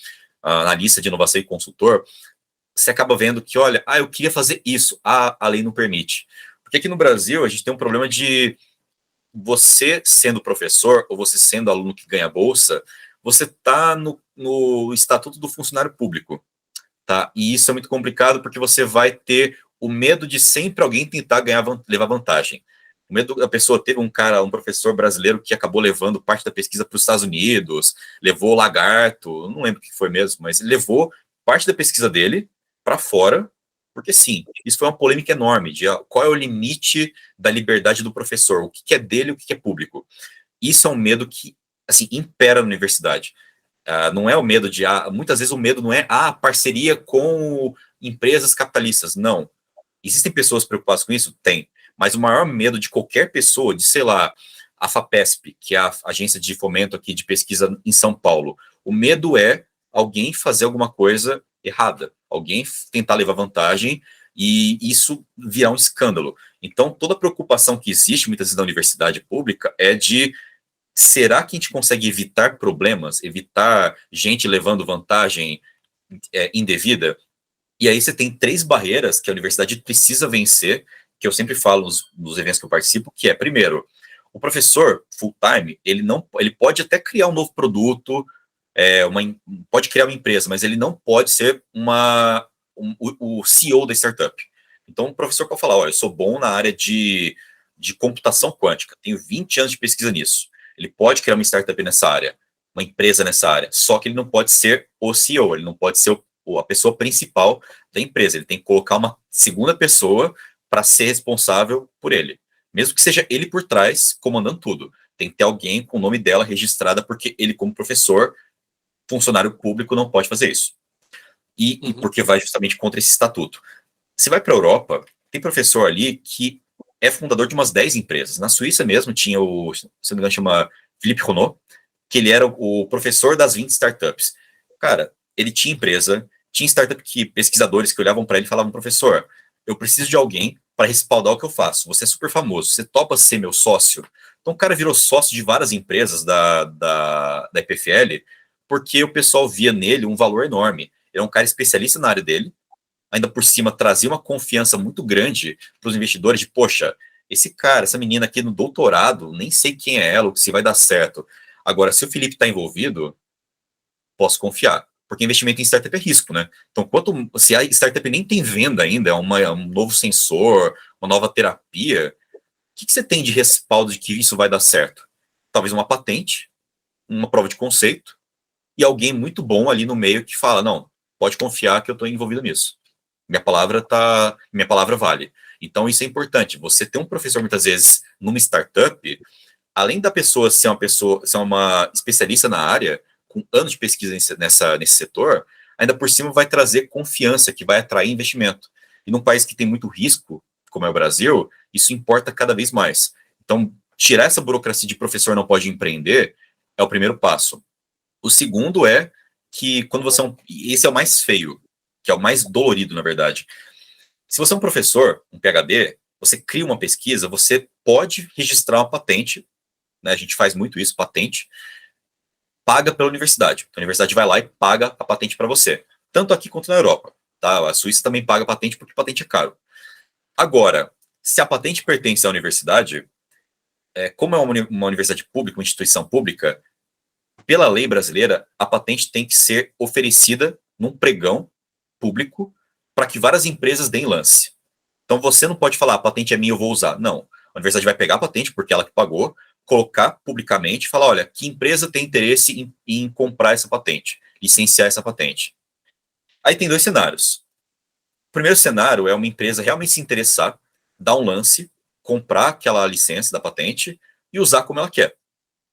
analista de inovação e consultor, você acaba vendo que, olha, eu queria fazer isso, a lei não permite. Porque aqui no Brasil a gente tem um problema de você sendo professor ou você sendo aluno que ganha bolsa, você está no estatuto do funcionário público, tá? E isso é muito complicado porque você vai ter o medo de sempre alguém tentar levar vantagem. O medo da pessoa, teve um professor brasileiro que acabou levando parte da pesquisa para os Estados Unidos, levou lagarto, não lembro o que foi mesmo, mas levou parte da pesquisa dele para fora, porque sim, isso foi uma polêmica enorme de qual é o limite da liberdade do professor, o que é dele e o que é público. Isso é um medo que, assim, impera na universidade. Não é o medo de, muitas vezes o medo não é parceria com empresas capitalistas, não. Existem pessoas preocupadas com isso? Tem. Mas o maior medo de qualquer pessoa, de, sei lá, a FAPESP, que é a agência de fomento aqui de pesquisa em São Paulo, o medo é alguém fazer alguma coisa errada, alguém tentar levar vantagem e isso virar um escândalo. Então, toda a preocupação que existe, muitas vezes, na universidade pública é de, será que a gente consegue evitar problemas, evitar gente levando vantagem indevida? E aí você tem 3 barreiras que a universidade precisa vencer, que eu sempre falo nos eventos que eu participo, que é, primeiro, o professor full-time, ele pode até criar um novo produto, pode criar uma empresa, mas ele não pode ser o CEO da startup. Então, o professor pode falar, olha, eu sou bom na área de computação quântica, tenho 20 anos de pesquisa nisso. Ele pode criar uma startup nessa área, uma empresa nessa área, só que ele não pode ser o CEO, ele não pode ser a pessoa principal da empresa, ele tem que colocar uma segunda pessoa para ser responsável por ele. Mesmo que seja ele por trás, comandando tudo. Tem que ter alguém com o nome dela registrada, porque ele, como professor, funcionário público, não pode fazer isso. E porque vai justamente contra esse estatuto. Você vai para a Europa, tem professor ali que é fundador de umas 10 empresas. Na Suíça mesmo tinha se não me engano, chama Philippe Renaud, que ele era o professor das 20 startups. Cara, ele tinha empresa, tinha startup pesquisadores que olhavam para ele e falavam, professor, eu preciso de alguém para respaldar o que eu faço. Você é super famoso, você topa ser meu sócio? Então o cara virou sócio de várias empresas da EPFL, porque o pessoal via nele um valor enorme. Ele é um cara especialista na área dele, ainda por cima trazia uma confiança muito grande para os investidores de, poxa, esse cara, essa menina aqui no doutorado, nem sei quem é ela, se vai dar certo. Agora, se o Felipe está envolvido, posso confiar. Porque investimento em startup é risco, né? Então, se a startup nem tem venda ainda, é um novo sensor, uma nova terapia, o que você tem de respaldo de que isso vai dar certo? Talvez uma patente, uma prova de conceito, e alguém muito bom ali no meio que fala, não, pode confiar que eu estou envolvido nisso. Minha palavra vale. Então, isso é importante. Você ter um professor, muitas vezes, numa startup, além da pessoa ser uma especialista na área, com anos de pesquisa nesse setor, ainda por cima vai trazer confiança, que vai atrair investimento. E num país que tem muito risco, como é o Brasil, isso importa cada vez mais. Então, tirar essa burocracia de professor não pode empreender é o primeiro passo. O segundo é que quando você esse é o mais feio, que é o mais dolorido, na verdade. Se você é um professor, um PhD, você cria uma pesquisa, você pode registrar uma patente, né? A gente faz muito isso, patente, paga pela universidade. A universidade vai lá e paga a patente para você. Tanto aqui quanto na Europa. Tá? A Suíça também paga patente porque patente é caro. Agora, se a patente pertence à universidade, como é uma universidade pública, uma instituição pública, pela lei brasileira, a patente tem que ser oferecida num pregão público para que várias empresas deem lance. Então você não pode falar, a patente é minha, eu vou usar. Não. A universidade vai pegar a patente, porque ela que pagou, colocar publicamente e falar, olha, que empresa tem interesse em comprar essa patente, licenciar essa patente. Aí tem 2 cenários. O primeiro cenário é uma empresa realmente se interessar, dar um lance, comprar aquela licença da patente e usar como ela quer.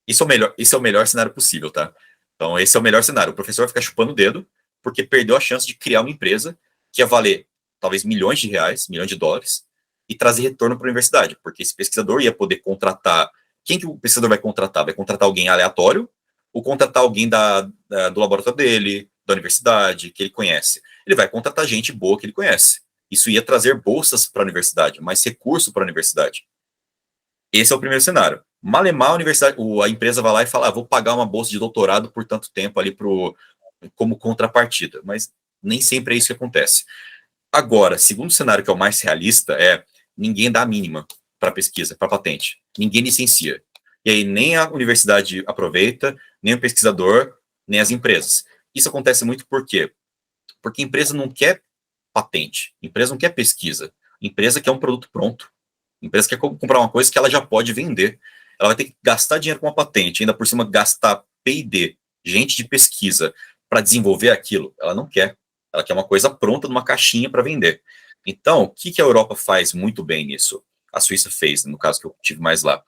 Esse é o melhor cenário possível, tá? Então, esse é o melhor cenário. O professor vai ficar chupando o dedo, porque perdeu a chance de criar uma empresa que ia valer, talvez, milhões de reais, milhões de dólares, e trazer retorno para a universidade, porque esse pesquisador ia poder contratar. Quem que o pesquisador vai contratar? Vai contratar alguém aleatório, ou contratar alguém do laboratório dele, da universidade, que ele conhece. Ele vai contratar gente boa que ele conhece. Isso ia trazer bolsas para a universidade, mais recurso para a universidade. Esse é o primeiro cenário. Malemar, a empresa vai lá e fala, vou pagar uma bolsa de doutorado por tanto tempo ali como contrapartida. Mas nem sempre é isso que acontece. Agora, segundo cenário, que é o mais realista, ninguém dá a mínima para pesquisa, para patente. Ninguém licencia. E aí nem a universidade aproveita, nem o pesquisador, nem as empresas. Isso acontece muito por quê? Porque a empresa não quer patente, a empresa não quer pesquisa, a empresa quer um produto pronto. A empresa quer comprar uma coisa que ela já pode vender. Ela vai ter que gastar dinheiro com uma patente, ainda por cima gastar P&D, gente de pesquisa, para desenvolver aquilo. Ela não quer. Ela quer uma coisa pronta numa caixinha para vender. Então, o que a Europa faz muito bem nisso? A Suíça fez, no caso que eu tive mais lá.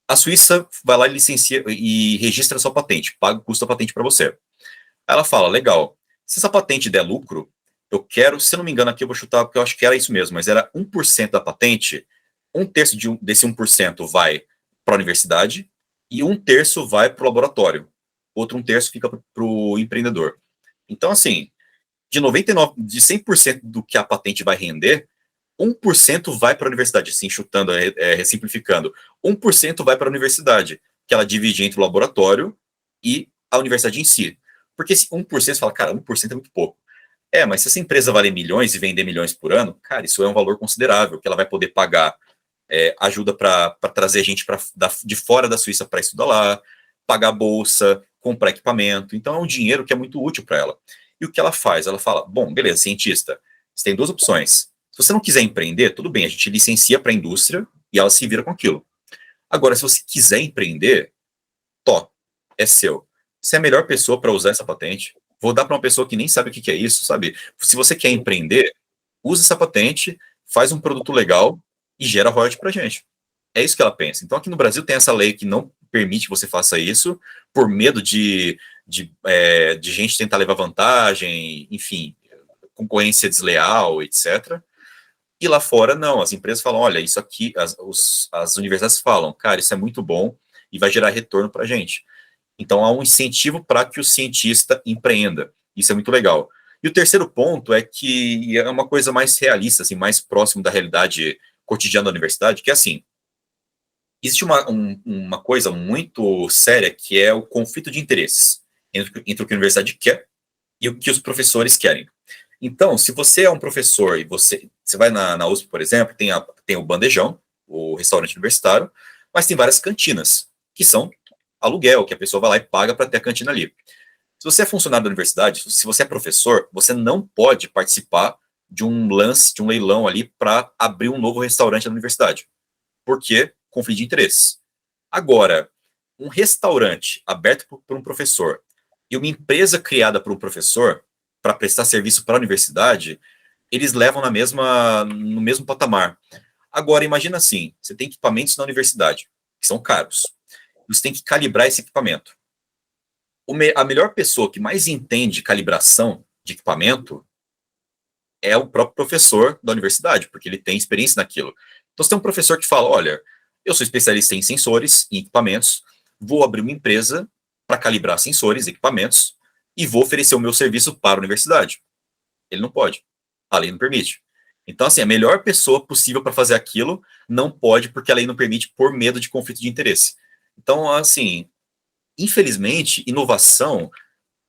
A Suíça vai lá e licencia e registra a sua patente, paga o custo da patente para você. Aí ela fala, legal, se essa patente der lucro, eu quero, se eu não me engano aqui, eu vou chutar, porque eu acho que era isso mesmo, mas era 1% da patente, um terço desse 1% vai para a universidade e um terço vai para o laboratório. Outro um terço fica para o empreendedor. Então, assim, de 100% do que a patente vai render, 1% vai para a universidade, assim, chutando, simplificando. 1% vai para a universidade, que ela divide entre o laboratório e a universidade em si. Porque esse 1% você fala, cara, 1% é muito pouco. Mas se essa empresa valer milhões e vender milhões por ano, cara, isso é um valor considerável, que ela vai poder pagar ajuda para trazer gente de fora da Suíça para estudar lá, pagar bolsa, comprar equipamento. Então é um dinheiro que é muito útil para ela. E o que ela faz? Ela fala, bom, beleza, cientista, você tem duas opções. Se você não quiser empreender, tudo bem, a gente licencia para a indústria e ela se vira com aquilo. Agora, se você quiser empreender, é seu. Você é a melhor pessoa para usar essa patente. Vou dar para uma pessoa que nem sabe o que é isso, sabe? Se você quer empreender, usa essa patente, faz um produto legal e gera royalties para a gente. É isso que ela pensa. Então, aqui no Brasil tem essa lei que não permite que você faça isso, por medo de gente tentar levar vantagem, enfim, concorrência desleal, etc. E lá fora, não. As empresas falam, olha, isso aqui, as universidades falam, cara, isso é muito bom e vai gerar retorno para a gente. Então, há um incentivo para que o cientista empreenda. Isso é muito legal. E o terceiro ponto é que é uma coisa mais realista, assim, mais próximo da realidade cotidiana da universidade, que é assim, existe uma coisa muito séria que é o conflito de interesses entre o que a universidade quer e o que os professores querem. Então, se você é um professor e você vai na USP, por exemplo, tem o bandejão, o restaurante universitário, mas tem várias cantinas, que são aluguel, que a pessoa vai lá e paga para ter a cantina ali. Se você é funcionário da universidade, se você é professor, você não pode participar de um leilão ali para abrir um novo restaurante na universidade. Por quê? Conflito de interesses. Agora, um restaurante aberto por um professor e uma empresa criada por um professor para prestar serviço para a universidade, eles levam no mesmo patamar. Agora, imagina assim, você tem equipamentos na universidade, que são caros. Você tem que calibrar esse equipamento. A melhor pessoa que mais entende calibração de equipamento é o próprio professor da universidade, porque ele tem experiência naquilo. Então, você tem um professor que fala, olha, eu sou especialista em sensores, em equipamentos, vou abrir uma empresa para calibrar sensores, equipamentos, e vou oferecer o meu serviço para a universidade. Ele não pode. A lei não permite. Então, assim, a melhor pessoa possível para fazer aquilo não pode, porque a lei não permite por medo de conflito de interesse. Então, assim, infelizmente, inovação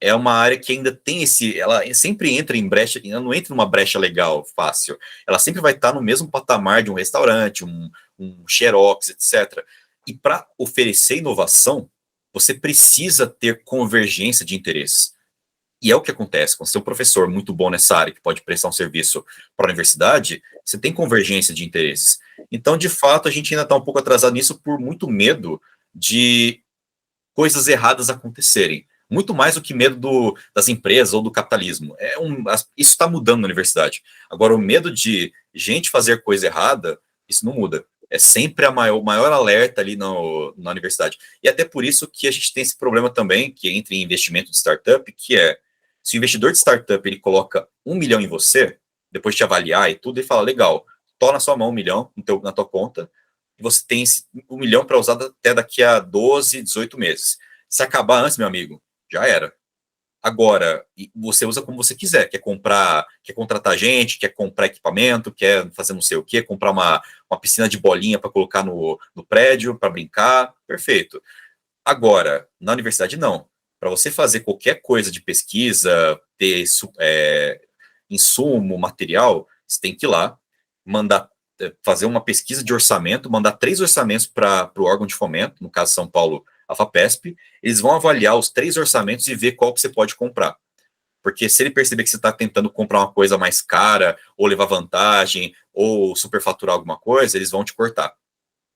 é uma área que ainda tem ela sempre entra em brecha, ela não entra numa brecha legal, fácil. Ela sempre vai estar no mesmo patamar de um restaurante, um Xerox, etc. E para oferecer inovação, você precisa ter convergência de interesses. E é o que acontece, quando você tem um professor muito bom nessa área, que pode prestar um serviço para a universidade, você tem convergência de interesses. Então, de fato, a gente ainda está um pouco atrasado nisso por muito medo de coisas erradas acontecerem. Muito mais do que medo das empresas ou do capitalismo. Isso está mudando na universidade. Agora, o medo de gente fazer coisa errada, isso não muda. É sempre o maior alerta ali na universidade. E até por isso que a gente tem esse problema também, que entra em investimento de startup, que é, se o investidor de startup ele coloca 1 milhão em você, depois de te avaliar e tudo, ele fala, legal, toma na sua mão 1 milhão na tua conta, e você tem esse 1 milhão para usar até daqui a 12, 18 meses. Se acabar antes, meu amigo, já era. Agora, você usa como você quiser. Quer comprar, quer contratar gente, quer comprar equipamento, quer fazer não sei o quê, comprar uma piscina de bolinha para colocar no prédio, para brincar, perfeito. Agora, na universidade, não. Para você fazer qualquer coisa de pesquisa, ter insumo, material, você tem que ir lá, mandar fazer uma pesquisa de orçamento, mandar 3 orçamentos para o órgão de fomento, no caso São Paulo, a FAPESP, eles vão avaliar os 3 orçamentos e ver qual que você pode comprar. Porque se ele perceber que você está tentando comprar uma coisa mais cara, ou levar vantagem, ou superfaturar alguma coisa, eles vão te cortar.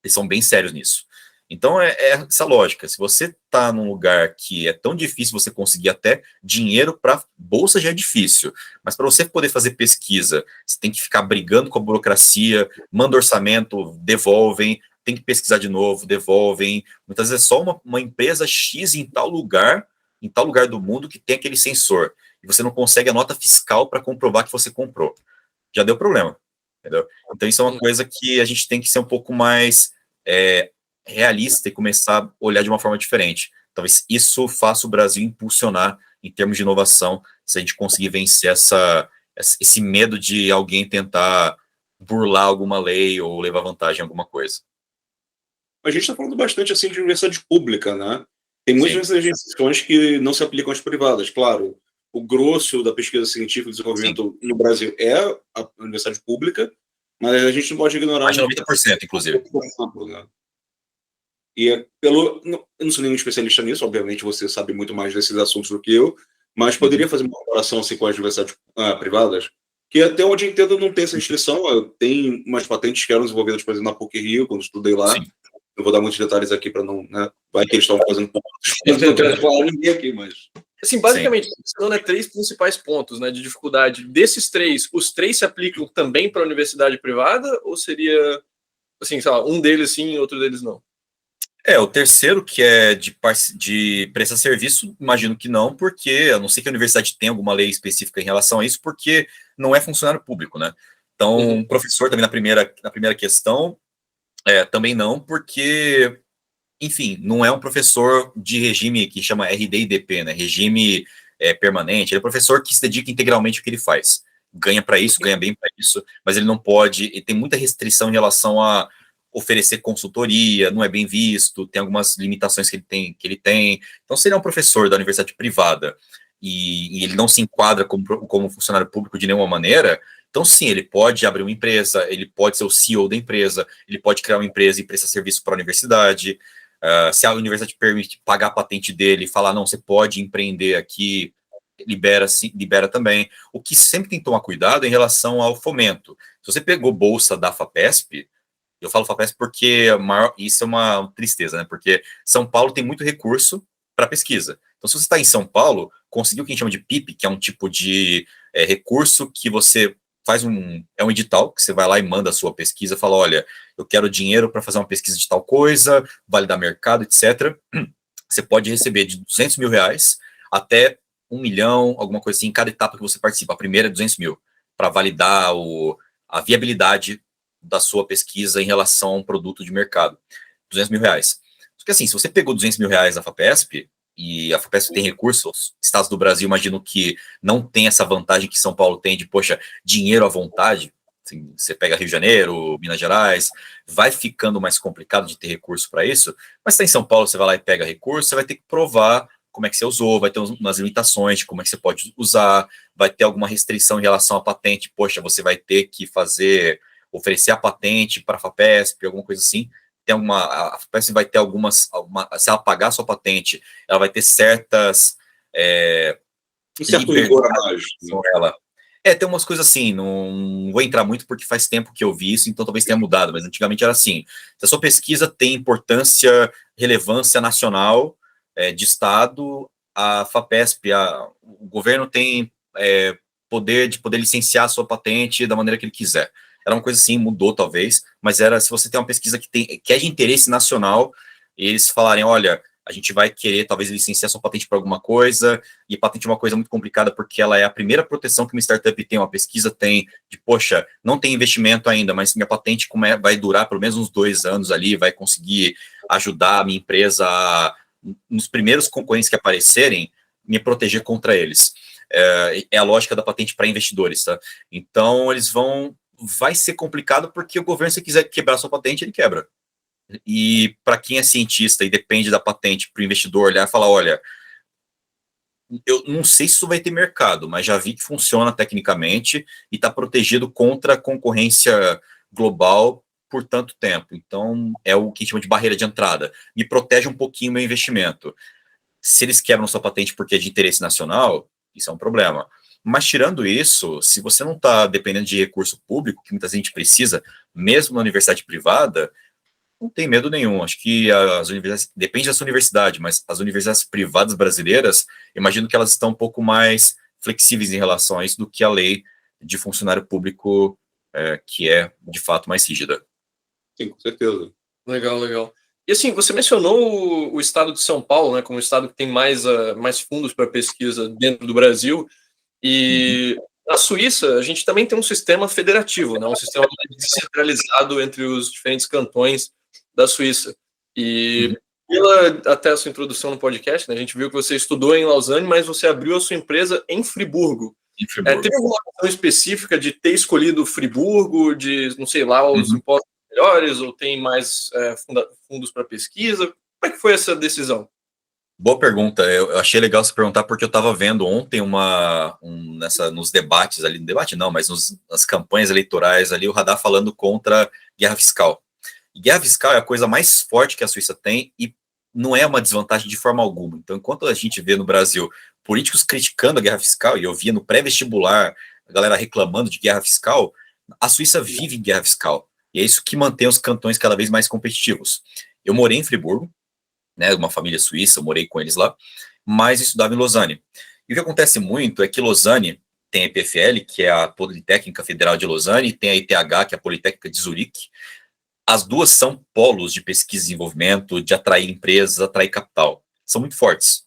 Eles são bem sérios nisso. Então, é essa lógica. Se você está num lugar que é tão difícil você conseguir até dinheiro para bolsa, já é difícil. Mas para você poder fazer pesquisa, você tem que ficar brigando com a burocracia, manda orçamento, devolvem, tem que pesquisar de novo, devolvem. Muitas vezes é só uma empresa X em tal lugar do mundo que tem aquele sensor. E você não consegue a nota fiscal para comprovar que você comprou. Já deu problema. Entendeu? Então, isso é uma coisa que a gente tem que ser um pouco mais realista e começar a olhar de uma forma diferente. Talvez isso faça o Brasil impulsionar em termos de inovação, se a gente conseguir vencer esse medo de alguém tentar burlar alguma lei ou levar vantagem em alguma coisa. A gente está falando bastante assim de universidade pública, né? Tem muitas legislações que não se aplicam às privadas. Claro, o grosso da pesquisa científica e desenvolvimento no Brasil é a universidade pública, mas a gente não pode ignorar... Mais de 90%, inclusive. Né? E eu não sou nenhum especialista nisso, obviamente você sabe muito mais desses assuntos do que eu, mas poderia fazer uma comparação assim, com as universidades privadas, que até onde eu entendo não tem essa restrição. Tem umas patentes que eram desenvolvidas, por exemplo, na PUC-Rio, quando estudei lá. Sim. Não vou dar muitos detalhes aqui para não... Né? Vai que eles estão fazendo... não quero falar ninguém aqui, mas... Assim, basicamente, são 3 principais pontos, né, de dificuldade. Desses 3, os 3 se aplicam também para a universidade privada, ou seria, assim, sei lá, um deles sim e outro deles não? O terceiro, que é de prestar serviço, imagino que não, porque, a não ser que a universidade tenha alguma lei específica em relação a isso, porque não é funcionário público, né? Então, professor também na primeira questão, também não, porque, enfim, não é um professor de regime que chama RD e DP, né? Regime permanente. Ele é um professor que se dedica integralmente ao que ele faz. Ganha para isso, ganha bem para isso, mas ele não pode, ele tem muita restrição em relação a oferecer consultoria, não é bem visto, tem algumas limitações que ele tem. Então, se ele é um professor da universidade privada e ele não se enquadra como funcionário público de nenhuma maneira, então sim, ele pode abrir uma empresa, ele pode ser o CEO da empresa, ele pode criar uma empresa e prestar serviço para a universidade. Se a universidade permite pagar a patente dele e falar, não, você pode empreender aqui, libera também. O que sempre tem que tomar cuidado é em relação ao fomento. Se você pegou bolsa da FAPESP, eu falo FAPESP porque isso é uma tristeza, né? Porque São Paulo tem muito recurso para pesquisa. Então, se você está em São Paulo, conseguiu o que a gente chama de PIP, que é um tipo de recurso que você faz um edital, que você vai lá e manda a sua pesquisa, fala, olha, eu quero dinheiro para fazer uma pesquisa de tal coisa, validar mercado, etc. Você pode receber de R$200 mil até 1 milhão, alguma coisa assim, em cada etapa que você participa. A primeira é 200 mil, para validar a viabilidade da sua pesquisa em relação a um produto de mercado. R$200 mil. Só que assim, se você pegou R$200 mil da FAPESP, e a FAPESP tem recursos, estados do Brasil, imagino que não tem essa vantagem que São Paulo tem de, poxa, dinheiro à vontade. Assim, você pega Rio de Janeiro, Minas Gerais, vai ficando mais complicado de ter recurso para isso, mas se está em São Paulo, você vai lá e pega recurso, você vai ter que provar como é que você usou, vai ter umas limitações de como é que você pode usar, vai ter alguma restrição em relação à patente, poxa, você vai ter que oferecer a patente para a FAPESP, alguma coisa assim. A FAPESP vai ter se ela pagar a sua patente, ela vai ter certas liberdades com ela. Tem umas coisas assim, não vou entrar muito porque faz tempo que eu vi isso, então talvez tenha mudado, mas antigamente era assim, se a sua pesquisa tem importância, relevância nacional, de Estado, a FAPESP, o governo tem poder de poder licenciar a sua patente da maneira que ele quiser. Era uma coisa assim, mudou talvez, mas era se você tem uma pesquisa que é de interesse nacional, e eles falarem, olha, a gente vai querer talvez licenciar sua patente para alguma coisa, e patente é uma coisa muito complicada porque ela é a primeira proteção que uma startup tem, uma pesquisa tem, de poxa, não tem investimento ainda, mas minha patente vai durar pelo menos uns 2 anos ali, vai conseguir ajudar a minha empresa nos primeiros concorrentes que aparecerem, me proteger contra eles. É a lógica da patente para investidores, tá? Então, vai ser complicado porque o governo, se quiser quebrar sua patente, ele quebra. E para quem é cientista e depende da patente para o investidor olhar e falar, olha, eu não sei se isso vai ter mercado, mas já vi que funciona tecnicamente e está protegido contra a concorrência global por tanto tempo. Então, é o que a gente chama de barreira de entrada. Me protege um pouquinho o meu investimento. Se eles quebram sua patente porque é de interesse nacional, isso é um problema. Mas, tirando isso, se você não está dependendo de recurso público, que muita gente precisa, mesmo na universidade privada, não tem medo nenhum. Acho que as universidades, depende da sua universidade, mas as universidades privadas brasileiras, imagino que elas estão um pouco mais flexíveis em relação a isso do que a lei de funcionário público, que é, de fato, mais rígida. Sim, com certeza. Legal, legal. E assim, você mencionou o estado de São Paulo, né, como o estado que tem mais fundos para pesquisa dentro do Brasil, e na Suíça a gente também tem um sistema federativo, né, um sistema descentralizado entre os diferentes cantões da Suíça. E até a sua introdução no podcast, né, a gente viu que você estudou em Lausanne, mas você abriu a sua empresa em Friburgo. Teve alguma razão específica de ter escolhido Friburgo, de, não sei lá, os impostos melhores, ou tem mais fundos para pesquisa? Como é que foi essa decisão? Boa pergunta. Eu achei legal você perguntar porque eu estava vendo ontem nos debates ali, no debate não, mas nas campanhas eleitorais ali, o Haddad falando contra guerra fiscal. E guerra fiscal é a coisa mais forte que a Suíça tem e não é uma desvantagem de forma alguma. Então, enquanto a gente vê no Brasil políticos criticando a guerra fiscal, e eu via no pré-vestibular a galera reclamando de guerra fiscal, a Suíça vive em guerra fiscal. E é isso que mantém os cantões cada vez mais competitivos. Eu morei em Friburgo, né, uma família suíça, eu morei com eles lá, mas estudava em Lausanne. E o que acontece muito é que Lausanne tem a EPFL, que é a Politécnica Federal de Lausanne, e tem a ITH, que é a Politécnica de Zurique. As duas são polos de pesquisa e desenvolvimento, de atrair empresas, atrair capital. São muito fortes.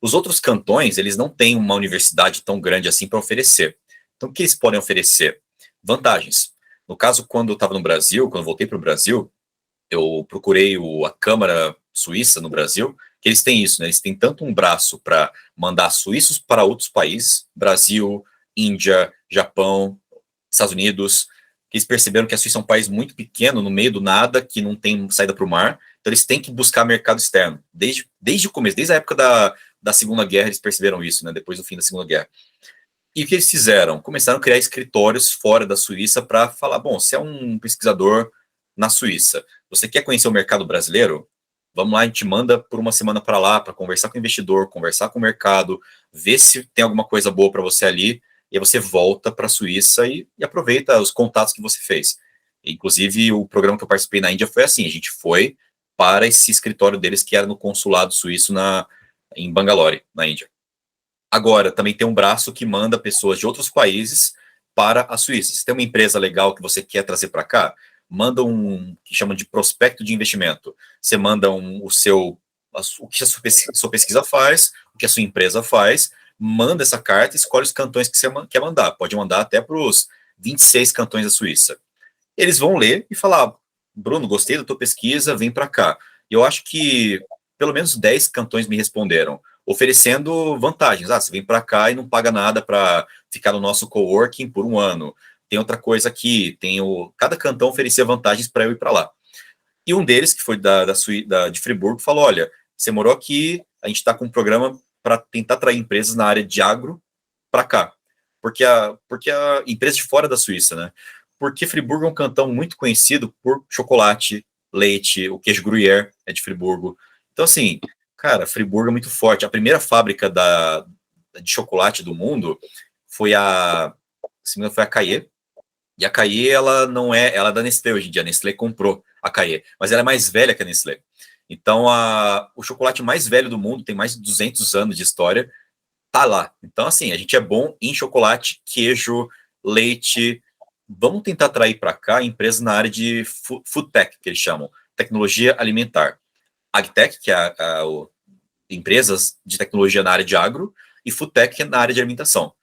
Os outros cantões, eles não têm uma universidade tão grande assim para oferecer. Então, o que eles podem oferecer? Vantagens. No caso, quando eu estava no Brasil, quando eu voltei para o Brasil, eu procurei a Câmara Suíça no Brasil, que eles têm isso, né? Eles têm tanto um braço para mandar suíços para outros países, Brasil, Índia, Japão, Estados Unidos, que eles perceberam que a Suíça é um país muito pequeno, no meio do nada, que não tem saída para o mar, então eles têm que buscar mercado externo. Desde o começo, desde a época da Segunda Guerra, eles perceberam isso, né? Depois do fim da Segunda Guerra. E o que eles fizeram? Começaram a criar escritórios fora da Suíça para falar, bom, se é um pesquisador na Suíça, você quer conhecer o mercado brasileiro? Vamos lá, a gente manda por uma semana para lá para conversar com o investidor, conversar com o mercado, ver se tem alguma coisa boa para você ali, e aí você volta para a Suíça e aproveita os contatos que você fez. Inclusive, o programa que eu participei na Índia foi assim, a gente foi para esse escritório deles que era no consulado suíço em Bangalore, na Índia. Agora, também tem um braço que manda pessoas de outros países para a Suíça. Se tem uma empresa legal que você quer trazer para cá, manda que chama de prospecto de investimento. Você manda o que a sua pesquisa faz, o que a sua empresa faz, manda essa carta e escolhe os cantões que você quer mandar. Pode mandar até para os 26 cantões da Suíça. Eles vão ler e falar, Bruno, gostei da tua pesquisa, vem para cá. E eu acho que pelo menos 10 cantões me responderam, oferecendo vantagens. Você vem para cá e não paga nada para ficar no nosso coworking por um ano. Tem outra coisa aqui, cada cantão oferecia vantagens para eu ir para lá. E um deles, que foi de Friburgo, falou, olha, você morou aqui, a gente está com um programa para tentar atrair empresas na área de agro para cá. Porque a empresa de fora da Suíça, né? Porque Friburgo é um cantão muito conhecido por chocolate, leite, o queijo Gruyère é de Friburgo. Então, assim, cara, Friburgo é muito forte. A primeira fábrica de chocolate do mundo foi a Caillé. E a Caillé, ela é da Nestlé hoje em dia. A Nestlé comprou a Caillé, mas ela é mais velha que a Nestlé. Então, o chocolate mais velho do mundo, tem mais de 200 anos de história, tá lá. Então, assim, a gente é bom em chocolate, queijo, leite. Vamos tentar atrair para cá empresas na área de food tech, que eles chamam, tecnologia alimentar. AgTech, que é empresas de tecnologia na área de agro, e food tech, que é na área de alimentação.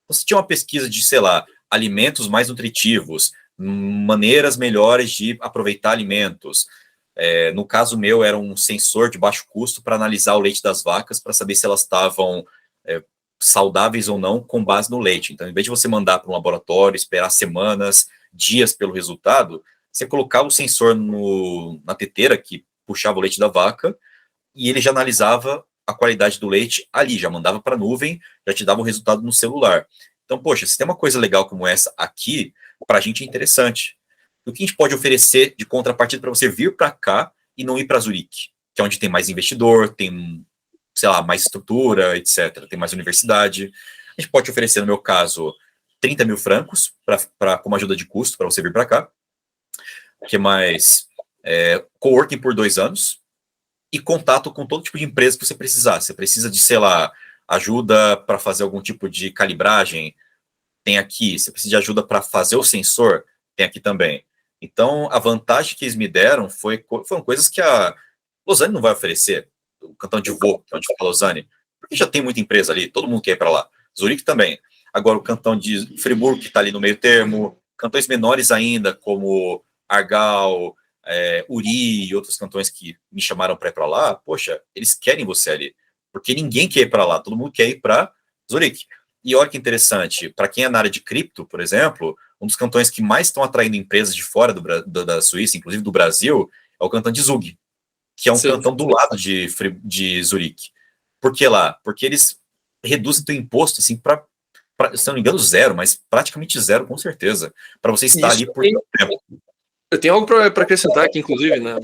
Você tinha uma pesquisa de, sei lá, alimentos mais nutritivos, maneiras melhores de aproveitar alimentos. No caso meu, era um sensor de baixo custo para analisar o leite das vacas, para saber se elas estavam saudáveis ou não com base no leite. Então, em vez de você mandar para um laboratório, esperar semanas, dias pelo resultado, você colocava o sensor na teteira que puxava o leite da vaca e ele já analisava a qualidade do leite ali, já mandava para a nuvem, já te dava o resultado no celular. Então, poxa, se tem uma coisa legal como essa aqui, para a gente é interessante. O que a gente pode oferecer de contrapartida para você vir para cá e não ir para Zurique, que é onde tem mais investidor, tem, sei lá, mais estrutura, etc., tem mais universidade. A gente pode oferecer, no meu caso, 30 mil francos como ajuda de custo para você vir para cá. O que mais? Coworking por 2 anos e contato com todo tipo de empresa que você precisar. Você precisa de, sei lá, ajuda para fazer algum tipo de calibragem, tem aqui. Você precisa de ajuda para fazer o sensor, tem aqui também. Então, a vantagem que eles me deram foram coisas que a Lausanne não vai oferecer. O cantão de Vaud, que é onde fica a Lausanne, porque já tem muita empresa ali, todo mundo quer ir para lá. Zurique também. Agora, o cantão de Friburgo, que está ali no meio termo, cantões menores ainda, como Argau, Uri e outros cantões que me chamaram para ir para lá, poxa, eles querem você ali, porque ninguém quer ir para lá, todo mundo quer ir para Zurique. E olha que interessante, para quem é na área de cripto, por exemplo, um dos cantões que mais estão atraindo empresas de fora da Suíça, inclusive do Brasil, é o cantão de Zug, que é um cantão do lado de Zurique. Por que lá? Porque eles reduzem o imposto assim, para, se não me engano, zero, mas praticamente zero, com certeza, para você estar ali por muito tempo. Eu tenho algo para acrescentar aqui, inclusive, né?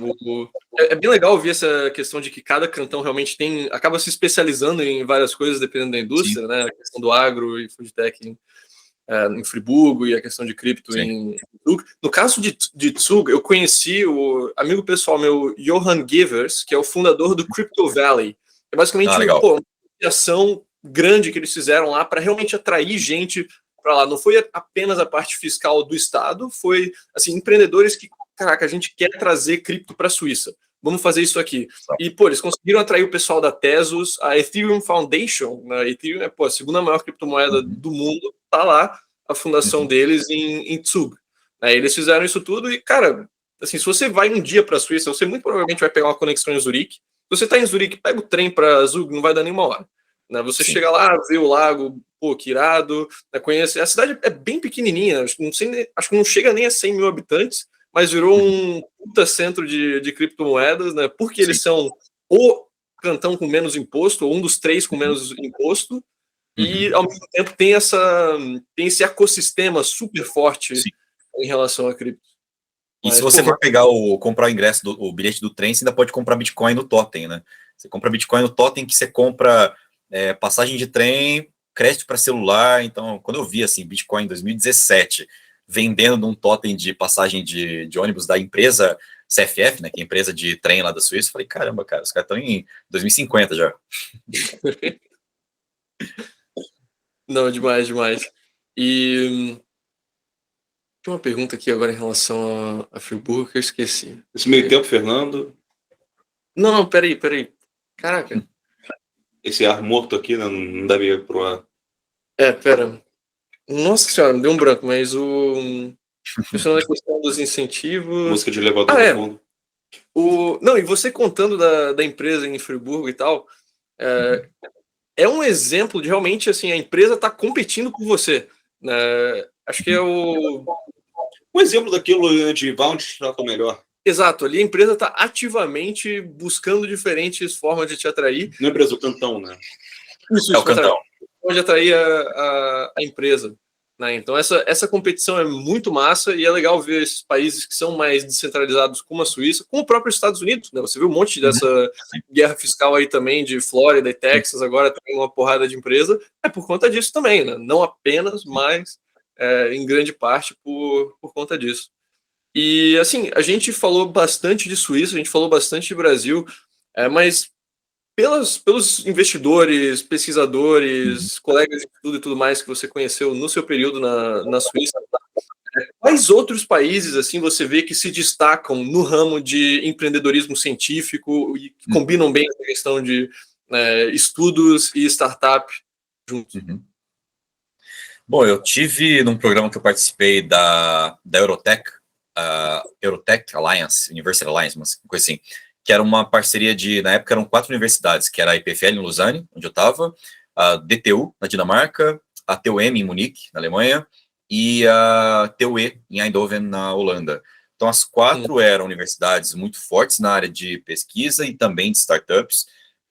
É bem legal ouvir essa questão de que cada cantão realmente acaba se especializando em várias coisas, dependendo da indústria, né? A questão do agro e food tech em Friburgo e a questão de cripto em Zug. No caso de Zug, eu conheci o amigo pessoal meu, Johan Givers, que é o fundador do Crypto Valley. É basicamente uma ação grande que eles fizeram lá para realmente atrair gente para lá. Não foi apenas a parte fiscal do Estado, foi assim, empreendedores que, caraca, a gente quer trazer cripto para a Suíça. Vamos fazer isso aqui. E, pô, eles conseguiram atrair o pessoal da Tezos, a Ethereum Foundation. A Ethereum é a segunda maior criptomoeda do mundo, tá lá a fundação deles em Zug. Eles fizeram isso tudo e, cara, assim, se você vai um dia para a Suíça, você muito provavelmente vai pegar uma conexão em Zurique. Se você está em Zurique, pega o trem para Zug, não vai dar nenhuma hora. Você chega lá, vê o lago, pô, que irado, conhece. A cidade é bem pequenininha, acho que não chega nem a 100 mil habitantes, mas virou um puta centro de criptomoedas, né? Porque eles são o cantão com menos imposto, ou um dos 3 com menos imposto, e ao mesmo tempo tem esse ecossistema super forte em relação a cripto. E se você for comprar o ingresso, o bilhete do trem, você ainda pode comprar Bitcoin no Totem, né? Você compra Bitcoin no Totem, que você compra passagem de trem, crédito para celular. Então, quando eu vi assim, Bitcoin em 2017, vendendo num totem de passagem de ônibus da empresa CFF, né, que é a empresa de trem lá da Suíça, eu falei, caramba, cara, os caras estão em 2050 já. Não, demais. E tem uma pergunta aqui agora em relação a Friburgo que eu esqueci. Esse meio tempo, Fernando... Não, peraí. Caraca. Esse ar morto aqui, né, não deve ir pro ar. Pera. Nossa senhora, me deu um branco, mas pensando na questão dos incentivos... Música de elevador no fundo. Não, e você contando da empresa em Friburgo e tal, é um exemplo de realmente, assim, a empresa tá competindo com você. Né? Acho que é um exemplo daquilo de vá onde trata melhor. Exato, ali a empresa está ativamente buscando diferentes formas de te atrair. Não é empresa, o cantão, né? Isso, o cantão. Pode atrair a empresa. Né? Então essa competição é muito massa e é legal ver esses países que são mais descentralizados, como a Suíça, como o próprio Estados Unidos. Né? Você viu um monte dessa guerra fiscal aí também de Flórida e Texas, agora tem uma porrada de empresa. É por conta disso também, né? Não apenas, mas em grande parte por conta disso. E, assim, a gente falou bastante de Suíça, a gente falou bastante de Brasil, mas pelos investidores, pesquisadores, colegas de estudo e tudo mais que você conheceu no seu período na Suíça, quais outros países, assim, você vê que se destacam no ramo de empreendedorismo científico e que combinam bem essa questão de estudos e startup juntos? Bom, eu tive num programa que eu participei da Eurotech, Eurotech Alliance, University Alliance, uma coisa assim, que era uma parceria na época eram 4 universidades, que era a EPFL em Lausanne, onde eu estava, a DTU na Dinamarca, a TUM em Munique, na Alemanha, e a TUE em Eindhoven, na Holanda. Então, as 4 eram universidades muito fortes na área de pesquisa e também de startups,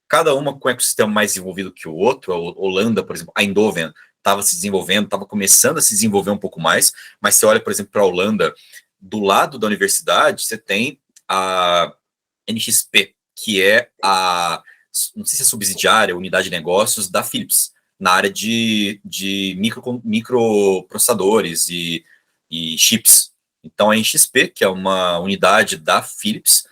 cada uma com um ecossistema mais desenvolvido que o outro. A Holanda, por exemplo, Eindhoven, estava se desenvolvendo, estava começando a se desenvolver um pouco mais, mas você olha, por exemplo, para a Holanda, do lado da universidade, você tem a NXP, que é não sei se é subsidiária, unidade de negócios da Philips, na área de microprocessadores e chips. Então, a NXP, que é uma unidade da Philips,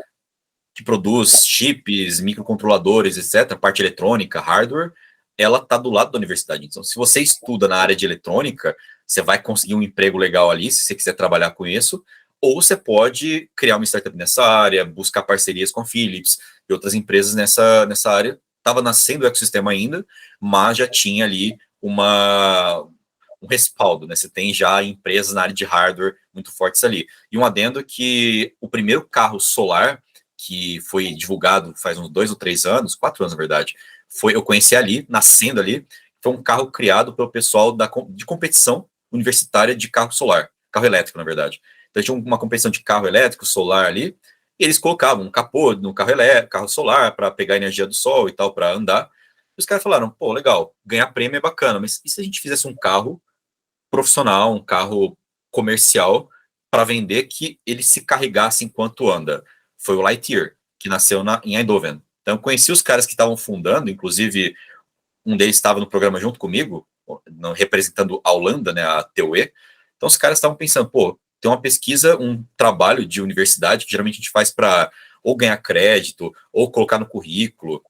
que produz chips, microcontroladores, etc., parte eletrônica, hardware, ela está do lado da universidade. Então, se você estuda na área de eletrônica, você vai conseguir um emprego legal ali, se você quiser trabalhar com isso, ou você pode criar uma startup nessa área, buscar parcerias com a Philips e outras empresas nessa área. Estava nascendo o ecossistema ainda, mas já tinha ali um respaldo, né? Você tem já empresas na área de hardware muito fortes ali. E um adendo que o primeiro carro solar que foi divulgado faz uns 2 ou 3 anos, 4 anos, na verdade, eu conheci ali, nascendo ali, foi um carro criado pelo pessoal de competição universitária de carro solar, carro elétrico, na verdade. Então, tinha uma competição de carro elétrico, solar ali, e eles colocavam um capô no carro elétrico, carro solar, para pegar a energia do sol e tal, para andar. E os caras falaram, pô, legal, ganhar prêmio é bacana, mas e se a gente fizesse um carro profissional, um carro comercial, para vender que ele se carregasse enquanto anda? Foi o Lightyear, que nasceu em Eindhoven. Então, eu conheci os caras que estavam fundando, inclusive um deles estava no programa junto comigo, representando a Holanda, né, a TUE. Então, os caras estavam pensando, pô, tem uma pesquisa, um trabalho de universidade que geralmente a gente faz para ou ganhar crédito, ou colocar no currículo,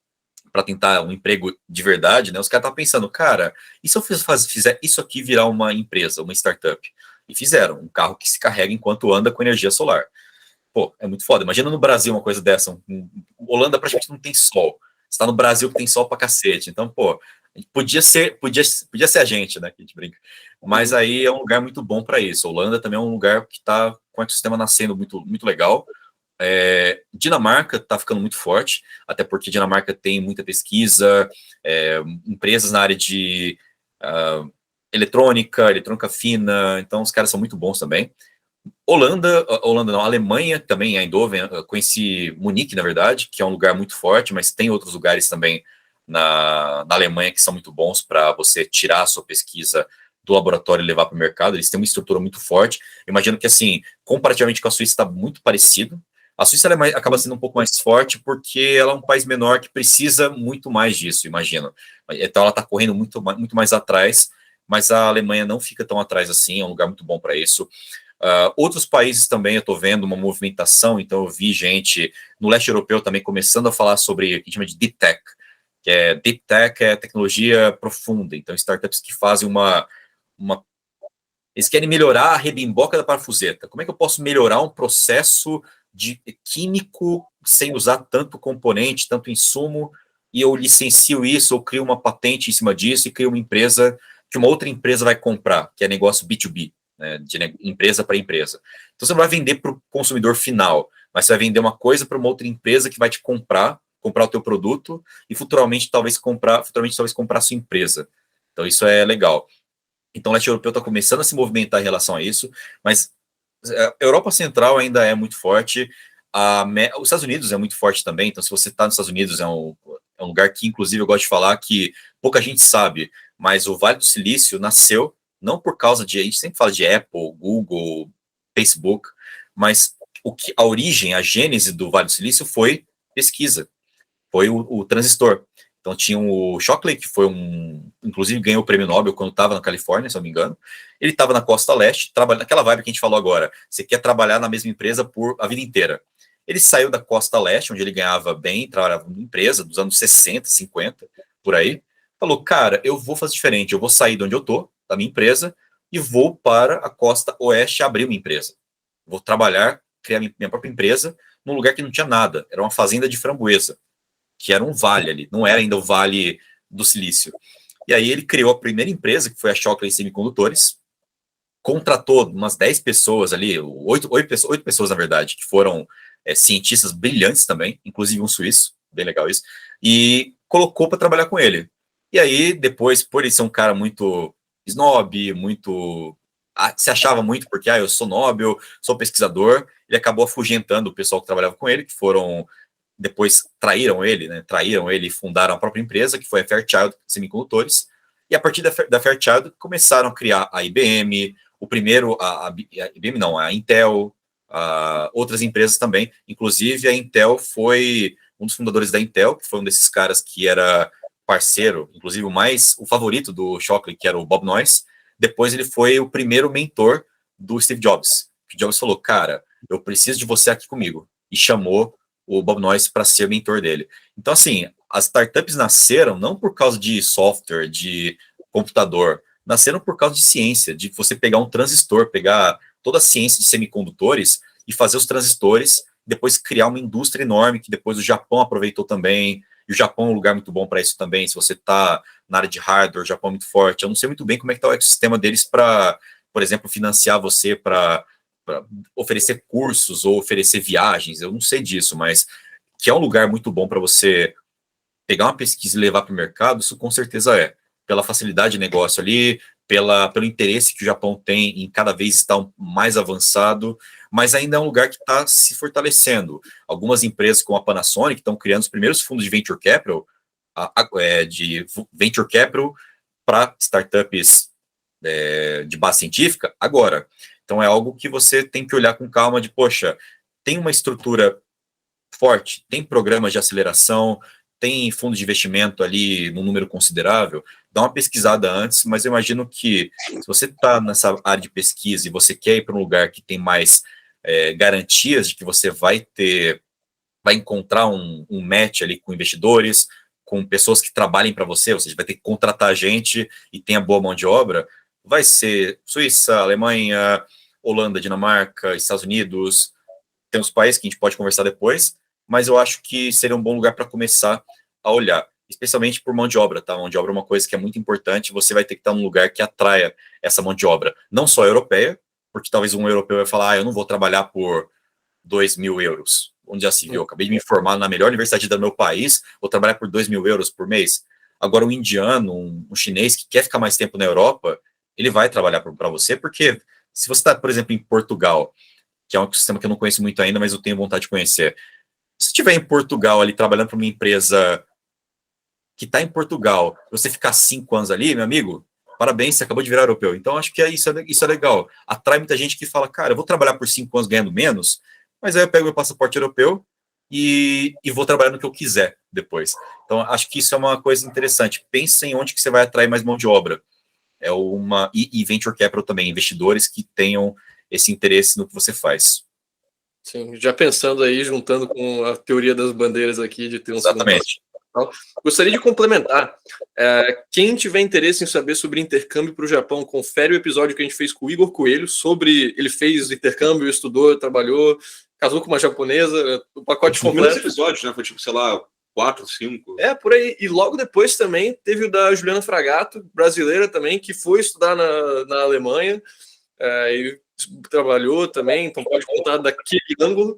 para tentar um emprego de verdade, né? Os caras estavam pensando, cara, e se eu fizer isso aqui virar uma empresa, uma startup? E fizeram, um carro que se carrega enquanto anda com energia solar. Pô, é muito foda. Imagina no Brasil uma coisa dessa. Holanda praticamente não tem sol. Você tá no Brasil que tem sol pra cacete. Então, pô, podia ser a gente, né? Que a gente brinca. Mas aí é um lugar muito bom para isso. Holanda também é um lugar que tá com o ecossistema nascendo muito, muito legal. Dinamarca está ficando muito forte, até porque Dinamarca tem muita pesquisa, empresas na área de eletrônica fina, então os caras são muito bons também. Holanda não, Alemanha também, Eindhoven, eu conheci Munique, na verdade, que é um lugar muito forte, mas tem outros lugares também na Alemanha que são muito bons para você tirar a sua pesquisa do laboratório e levar para o mercado. Eles têm uma estrutura muito forte. Imagino que, assim, comparativamente com a Suíça, está muito parecido. A Suíça acaba sendo um pouco mais forte porque ela é um país menor que precisa muito mais disso, imagino. Então ela está correndo muito mais atrás, mas a Alemanha não fica tão atrás assim, é um lugar muito bom para isso. Outros países também eu estou vendo uma movimentação, então eu vi gente no leste europeu também começando a falar sobre o que a gente chama de Deep Tech, que é Deep Tech é tecnologia profunda, então startups que fazem eles querem melhorar a rebimboca da parafuseta. Como é que eu posso melhorar um processo de químico sem usar tanto componente, tanto insumo, e eu licencio isso, ou crio uma patente em cima disso e crio uma empresa que uma outra empresa vai comprar, que é negócio B2B, né, de empresa para empresa. Então você não vai vender para o consumidor final, mas você vai vender uma coisa para uma outra empresa que vai te comprar o teu produto e futuramente talvez comprar a sua empresa. Então isso é legal. Então o leste europeu está começando a se movimentar em relação a isso, mas a Europa Central ainda é muito forte, os Estados Unidos é muito forte também, então se você está nos Estados Unidos é um lugar que inclusive eu gosto de falar que pouca gente sabe, mas o Vale do Silício nasceu não por causa a gente sempre fala de Apple, Google, Facebook, mas a origem, a gênese do Vale do Silício foi pesquisa, foi o transistor. Então tinha o Shockley, que foi inclusive ganhou o prêmio Nobel quando estava na Califórnia, se não me engano. Ele estava na costa leste, trabalhando naquela vibe que a gente falou agora. Você quer trabalhar na mesma empresa por a vida inteira. Ele saiu da costa leste, onde ele ganhava bem, trabalhava numa empresa dos anos 60, 50, por aí. Falou, cara, eu vou fazer diferente, eu vou sair de onde eu tô, da minha empresa, e vou para a costa oeste abrir uma empresa. Vou trabalhar, criar minha própria empresa num lugar que não tinha nada. Era uma fazenda de framboesa, que era um vale ali, não era ainda o Vale do Silício. E aí ele criou a primeira empresa, que foi a Shockley Semicondutores, contratou umas 10 pessoas ali, oito pessoas, na verdade, que foram cientistas brilhantes também, inclusive um suíço, bem legal isso, e colocou para trabalhar com ele. E aí, depois, por ele ser um cara muito snob, muito... se achava muito porque, eu sou Nobel, sou pesquisador, ele acabou afugentando o pessoal que trabalhava com ele, que foram... Depois traíram ele, né? Traíram ele e fundaram a própria empresa, que foi a Fairchild Semicondutores. E a partir da Fairchild começaram a criar a IBM, o primeiro, a IBM não, a Intel, outras empresas também. Inclusive, a Intel foi um dos fundadores da Intel, que foi um desses caras que era parceiro, inclusive o favorito do Shockley, que era o Bob Noyce. Depois ele foi o primeiro mentor do Steve Jobs. O Jobs falou, cara, eu preciso de você aqui comigo. E chamou o Bob Noyce para ser mentor dele. Então, assim, as startups nasceram não por causa de software, de computador, nasceram por causa de ciência, de você pegar um transistor, pegar toda a ciência de semicondutores e fazer os transistores, depois criar uma indústria enorme, que depois o Japão aproveitou também, e o Japão é um lugar muito bom para isso também, se você está na área de hardware, o Japão é muito forte. Eu não sei muito bem como é que está o ecossistema deles para, por exemplo, financiar você para oferecer cursos ou oferecer viagens, eu não sei disso, mas que é um lugar muito bom para você pegar uma pesquisa e levar para o mercado, isso com certeza é. Pela facilidade de negócio ali, pelo interesse que o Japão tem em cada vez estar mais avançado, mas ainda é um lugar que está se fortalecendo. Algumas empresas como a Panasonic estão criando os primeiros fundos de venture capital, para startups de base científica agora. Então é algo que você tem que olhar com calma de, poxa, tem uma estrutura forte, tem programas de aceleração, tem fundo de investimento ali num número considerável, dá uma pesquisada antes, mas eu imagino que se você está nessa área de pesquisa e você quer ir para um lugar que tem mais garantias de que você vai encontrar um match ali com investidores, com pessoas que trabalhem para você, ou seja, vai ter que contratar gente e tenha boa mão de obra, vai ser Suíça, Alemanha, Holanda, Dinamarca, Estados Unidos, tem uns países que a gente pode conversar depois, mas eu acho que seria um bom lugar para começar a olhar, especialmente por mão de obra, tá? Mão de obra é uma coisa que é muito importante, você vai ter que estar num lugar que atraia essa mão de obra, não só europeia, porque talvez um europeu vai falar, eu não vou trabalhar por 2.000 euros, onde já se viu, eu acabei de me formar na melhor universidade do meu país, vou trabalhar por 2.000 euros por mês. Agora um indiano, um chinês que quer ficar mais tempo na Europa, ele vai trabalhar para você, porque se você está, por exemplo, em Portugal, que é um sistema que eu não conheço muito ainda, mas eu tenho vontade de conhecer. Se estiver em Portugal ali trabalhando para uma empresa que está em Portugal, você ficar 5 anos ali, meu amigo, parabéns, você acabou de virar europeu. Então, acho que isso é legal. Atrai muita gente que fala, cara, eu vou trabalhar por 5 anos ganhando menos, mas aí eu pego meu passaporte europeu e vou trabalhar no que eu quiser depois. Então, acho que isso é uma coisa interessante. Pense em onde que você vai atrair mais mão de obra. E venture capital também, investidores que tenham esse interesse no que você faz. Sim, já pensando aí, juntando com a teoria das bandeiras aqui, de ter um Exatamente. Gostaria de complementar. Quem tiver interesse em saber sobre intercâmbio para o Japão, confere o episódio que a gente fez com o Igor Coelho, ele fez intercâmbio, estudou, trabalhou, casou com uma japonesa, o pacote completo. Esse episódio, né? Foi tipo, sei lá, 4, 5. Por aí. E logo depois também teve o da Juliana Fragato, brasileira também, que foi estudar na Alemanha, e trabalhou também, então pode contar daquele ângulo.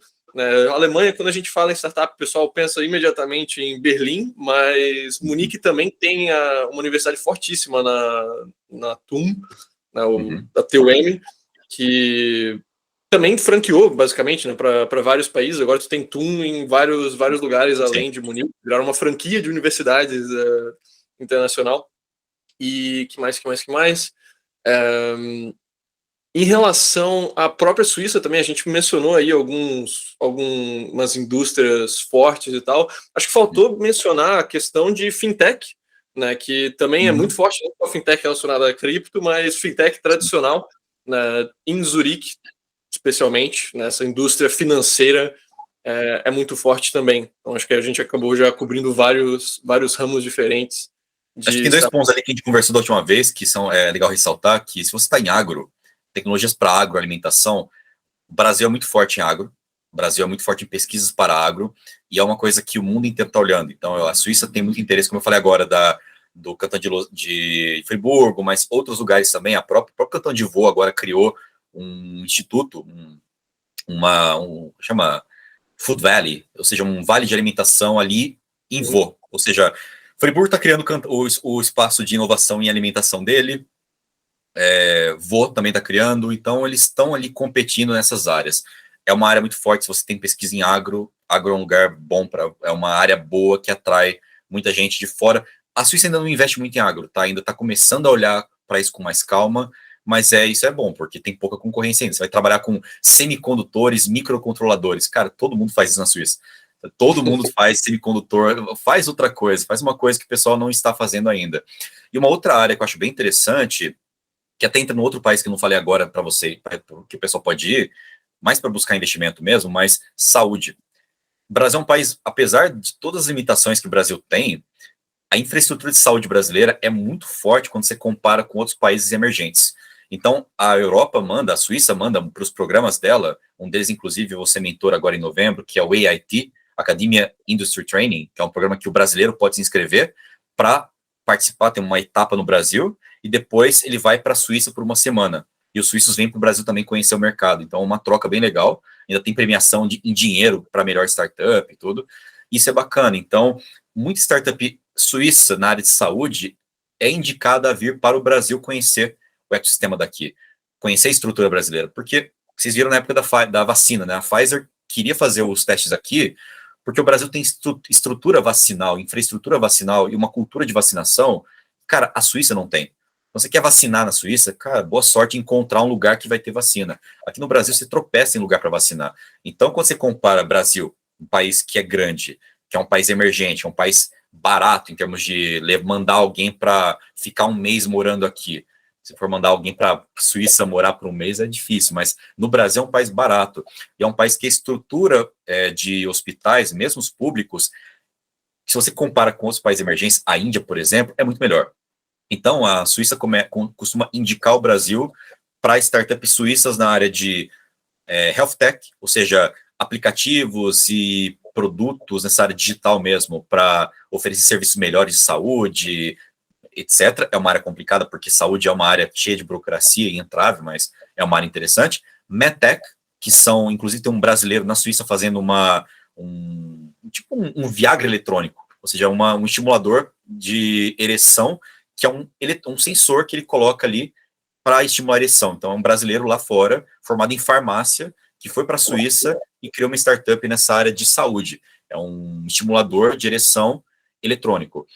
A Alemanha, quando a gente fala em startup, o pessoal pensa imediatamente em Berlim, mas Munique também tem uma universidade fortíssima na TUM, da TUM, que também franqueou, basicamente, né, para vários países. Agora tu tem TUM em vários lugares além de Munique, viraram uma franquia de universidades internacional. E que mais? Em relação à própria Suíça também, a gente mencionou aí algumas indústrias fortes e tal. Acho que faltou mencionar a questão de fintech, né, que também é muito forte, não só fintech relacionada a cripto, mas fintech tradicional, né, em Zurique, especialmente, nessa indústria financeira, é muito forte também. Então acho que a gente acabou já cobrindo vários ramos diferentes. Acho que tem 2 pontos ali que a gente conversou da última vez, que são legal ressaltar, que se você está em agro, tecnologias para agroalimentação, o Brasil é muito forte em agro, o Brasil é muito forte em pesquisas para agro, e é uma coisa que o mundo inteiro está olhando. Então, a Suíça tem muito interesse, como eu falei agora, do cantão de Friburgo, mas outros lugares também. O próprio cantão de Vaud agora criou um instituto, chama Food Valley, ou seja, um vale de alimentação ali em Vaud. Ou seja, Friburgo está criando o espaço de inovação em alimentação dele, Vaud também está criando, então eles estão ali competindo nessas áreas. É uma área muito forte, se você tem pesquisa em agro é um lugar bom, é uma área boa que atrai muita gente de fora. A Suíça ainda não investe muito em agro, tá? Ainda está começando a olhar para isso com mais calma, mas isso é bom, porque tem pouca concorrência ainda. Você vai trabalhar com semicondutores, microcontroladores. Cara, todo mundo faz isso na Suíça. Todo mundo faz semicondutor, faz outra coisa, faz uma coisa que o pessoal não está fazendo ainda. E uma outra área que eu acho bem interessante, que até entra no outro país que eu não falei agora para você, que o pessoal pode ir, mais para buscar investimento mesmo, mas saúde. O Brasil é um país, apesar de todas as limitações que o Brasil tem, a infraestrutura de saúde brasileira é muito forte quando você compara com outros países emergentes. Então, a Suíça manda para os programas dela, um deles, inclusive, você mentor agora em novembro, que é o AIT, Academia Industry Training, que é um programa que o brasileiro pode se inscrever para participar, tem uma etapa no Brasil, e depois ele vai para a Suíça por uma semana. E os suíços vêm para o Brasil também conhecer o mercado. Então, é uma troca bem legal. Ainda tem premiação em dinheiro para melhor startup e tudo. Isso é bacana. Então, muita startup suíça na área de saúde é indicada a vir para o Brasil conhecer o ecossistema daqui, conhecer a estrutura brasileira. Porque vocês viram na época da vacina, né? A Pfizer queria fazer os testes aqui porque o Brasil tem estrutura vacinal, infraestrutura vacinal e uma cultura de vacinação. Cara, a Suíça não tem. Você quer vacinar na Suíça? Cara, boa sorte em encontrar um lugar que vai ter vacina. Aqui no Brasil, você tropeça em lugar para vacinar. Então, quando você compara Brasil, um país que é grande, que é um país emergente, é um país barato em termos de mandar alguém para ficar um mês morando aqui. Se for mandar alguém para a Suíça morar por um mês, é difícil, mas no Brasil é um país barato. E é um país que a estrutura de hospitais, mesmo os públicos, se você compara com outros países emergentes, a Índia, por exemplo, é muito melhor. Então, a Suíça costuma indicar o Brasil para startups suíças na área de health tech, ou seja, aplicativos e produtos nessa área digital mesmo, para oferecer serviços melhores de saúde, etc. É uma área complicada, porque saúde é uma área cheia de burocracia e entrave, mas é uma área interessante. MedTech, que são, inclusive, tem um brasileiro na Suíça fazendo um Viagra eletrônico, ou seja, um estimulador de ereção, que é um sensor que ele coloca ali para estimular a ereção. Então, é um brasileiro lá fora, formado em farmácia, que foi para a Suíça e criou uma startup nessa área de saúde. É um estimulador de ereção eletrônico.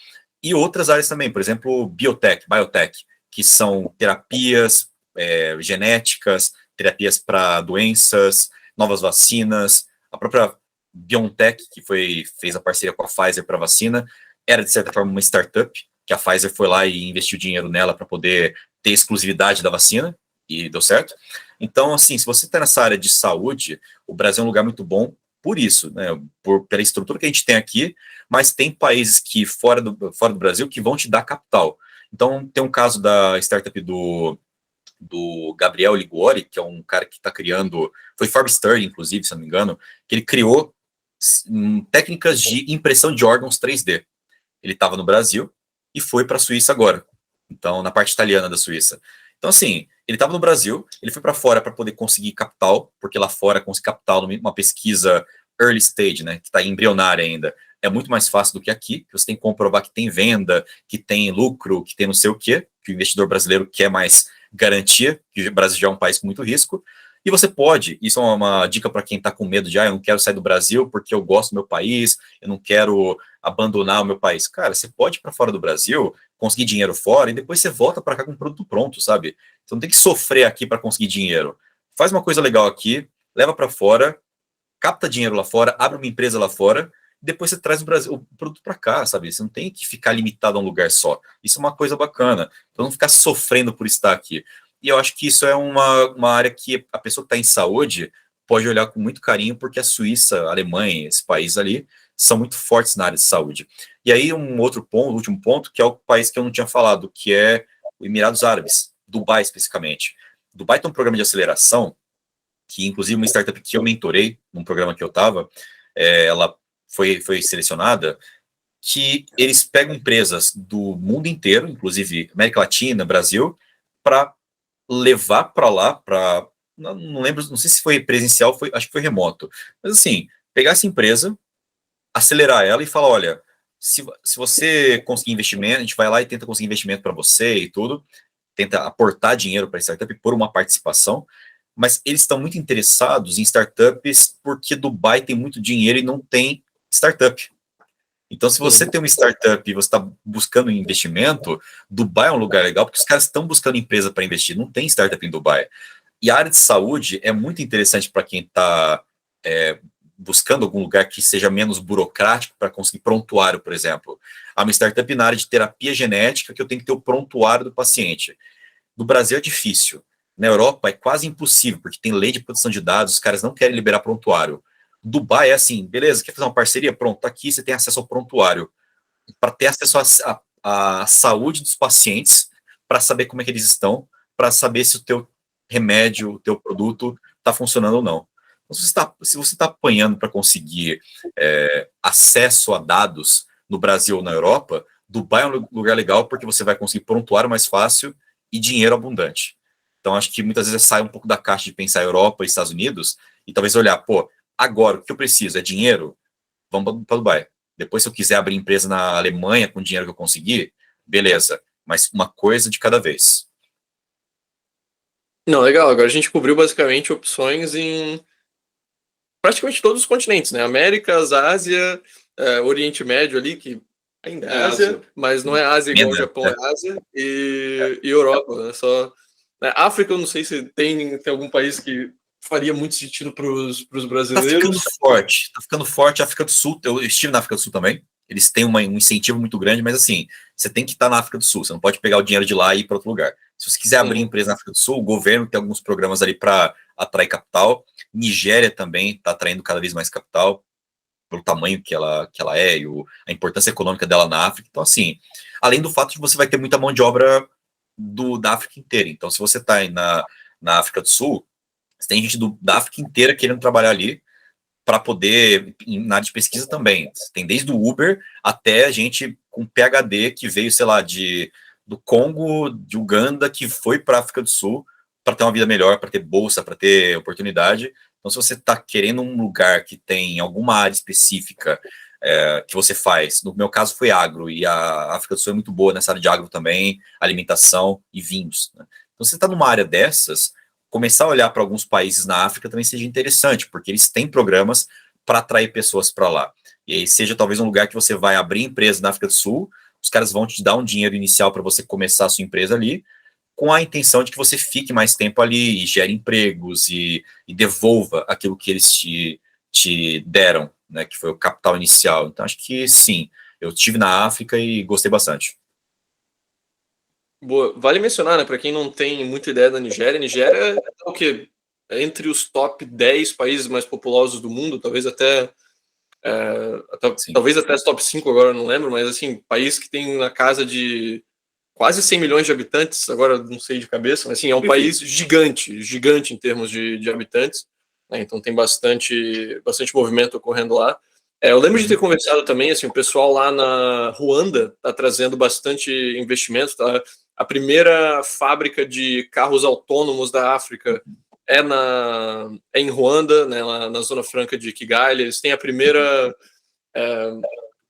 E outras áreas também, por exemplo, biotech, que são terapias genéticas, terapias para doenças, novas vacinas. A própria BioNTech, que fez a parceria com a Pfizer para a vacina, era, de certa forma, uma startup, que a Pfizer foi lá e investiu dinheiro nela para poder ter exclusividade da vacina, e deu certo. Então, assim, se você está nessa área de saúde, o Brasil é um lugar muito bom por isso, né? Pela estrutura que a gente tem aqui, mas tem países que fora do Brasil que vão te dar capital. Então, tem um caso da startup do Gabriel Liguori, que é um cara que está criando, foi Forbes 30, inclusive, se não me engano, que ele criou técnicas de impressão de órgãos 3D. Ele estava no Brasil e foi para a Suíça agora, então, na parte italiana da Suíça. Então, assim, ele estava no Brasil, ele foi para fora para poder conseguir capital, porque lá fora conseguir capital numa pesquisa early stage, né, que está embrionária ainda, é muito mais fácil do que aqui, que você tem que comprovar que tem venda, que tem lucro, que tem não sei o quê, que o investidor brasileiro quer mais garantia, que o Brasil já é um país com muito risco, e você pode, isso é uma dica para quem está com medo de, eu não quero sair do Brasil porque eu gosto do meu país, eu não quero abandonar o meu país. Cara, você pode ir para fora do Brasil, conseguir dinheiro fora, e depois você volta para cá com um produto pronto, sabe? Você não tem que sofrer aqui para conseguir dinheiro. Faz uma coisa legal aqui, leva para fora, capta dinheiro lá fora, abre uma empresa lá fora, e depois você traz o produto para cá, sabe? Você não tem que ficar limitado a um lugar só. Isso é uma coisa bacana. Então não ficar sofrendo por estar aqui. E eu acho que isso é uma área que a pessoa que está em saúde pode olhar com muito carinho, porque a Suíça, a Alemanha, esse país ali, são muito fortes na área de saúde. E aí um outro ponto, o último ponto, que é o país que eu não tinha falado, que é o Emirados Árabes, Dubai especificamente. Dubai tem um programa de aceleração, que inclusive uma startup que eu mentorei, num programa que eu estava, ela foi selecionada, que eles pegam empresas do mundo inteiro, inclusive América Latina, Brasil, para levar para lá, não lembro, não sei se foi presencial, acho que foi remoto, mas assim, pegar essa empresa, acelerar ela e falar, olha, se você conseguir investimento, a gente vai lá e tenta conseguir investimento para você e tudo, tenta aportar dinheiro para a startup por uma participação, mas eles estão muito interessados em startups porque Dubai tem muito dinheiro e não tem startup. Então, se você tem uma startup e você está buscando investimento, Dubai é um lugar legal porque os caras estão buscando empresa para investir, não tem startup em Dubai. E a área de saúde é muito interessante para quem está buscando algum lugar que seja menos burocrático para conseguir prontuário, por exemplo. Há uma startup na área de terapia genética que eu tenho que ter o prontuário do paciente. No Brasil é difícil. Na Europa é quase impossível, porque tem lei de proteção de dados, os caras não querem liberar prontuário. Dubai é assim, beleza, quer fazer uma parceria? Pronto, tá aqui, você tem acesso ao prontuário. Para ter acesso à saúde dos pacientes, para saber como é que eles estão, para saber se o teu remédio, o teu produto está funcionando ou não. Então, se você está apanhando para conseguir acesso a dados no Brasil ou na Europa, Dubai é um lugar legal porque você vai conseguir prontuário mais fácil e dinheiro abundante. Então, acho que muitas vezes sai um pouco da caixa de pensar Europa e Estados Unidos e talvez olhar, pô, agora o que eu preciso é dinheiro, vamos para Dubai. Depois, se eu quiser abrir empresa na Alemanha com o dinheiro que eu conseguir, beleza, mas uma coisa de cada vez. Não, legal. Agora a gente cobriu basicamente opções em praticamente todos os continentes, né? Américas, Ásia, Oriente Médio ali, que ainda é Ásia, mas não é Ásia igual o Japão, é Ásia, e Europa, né? Só, né? África, eu não sei se tem algum país que faria muito sentido para os brasileiros. Tá ficando forte a África do Sul. Eu estive na África do Sul também. Eles têm um incentivo muito grande, mas assim, você tem que estar na África do Sul, você não pode pegar o dinheiro de lá e ir para outro lugar. Se você quiser abrir empresa na África do Sul, o governo tem alguns programas ali para atrair capital. Nigéria também está atraindo cada vez mais capital, pelo tamanho que ela é e a importância econômica dela na África. Então, assim, além do fato de você vai ter muita mão de obra da África inteira. Então, se você está na África do Sul, você tem gente da África inteira querendo trabalhar ali para poder, na área de pesquisa também. Você tem desde o Uber até gente com PhD que veio, sei lá, do Congo, de Uganda, que foi para a África do Sul para ter uma vida melhor, para ter bolsa, para ter oportunidade. Então, se você está querendo um lugar que tem alguma área específica que você faz, no meu caso foi agro, e a África do Sul é muito boa nessa área de agro também, alimentação e vinhos, né? Então, se você está numa área dessas, começar a olhar para alguns países na África também seja interessante, porque eles têm programas para atrair pessoas para lá. E aí seja talvez um lugar que você vai abrir empresa na África do Sul, os caras vão te dar um dinheiro inicial para você começar a sua empresa ali, com a intenção de que você fique mais tempo ali e gere empregos e devolva aquilo que eles te deram, né, que foi o capital inicial. Então, acho que sim, eu estive na África e gostei bastante. Boa. Vale mencionar, né, para quem não tem muita ideia da Nigéria, Nigéria é o quê? Entre os top 10 países mais populosos do mundo, talvez até os top 5 agora, não lembro, mas assim, país que tem na casa de quase 100 milhões de habitantes, agora não sei de cabeça, mas assim, é um país gigante em termos de habitantes, né, então tem bastante movimento ocorrendo lá. Eu lembro de ter conversado também, assim, o pessoal lá na Ruanda está trazendo bastante investimento, tá? A primeira fábrica de carros autônomos da África é em Ruanda, né, lá na Zona Franca de Kigali. Eles têm a primeira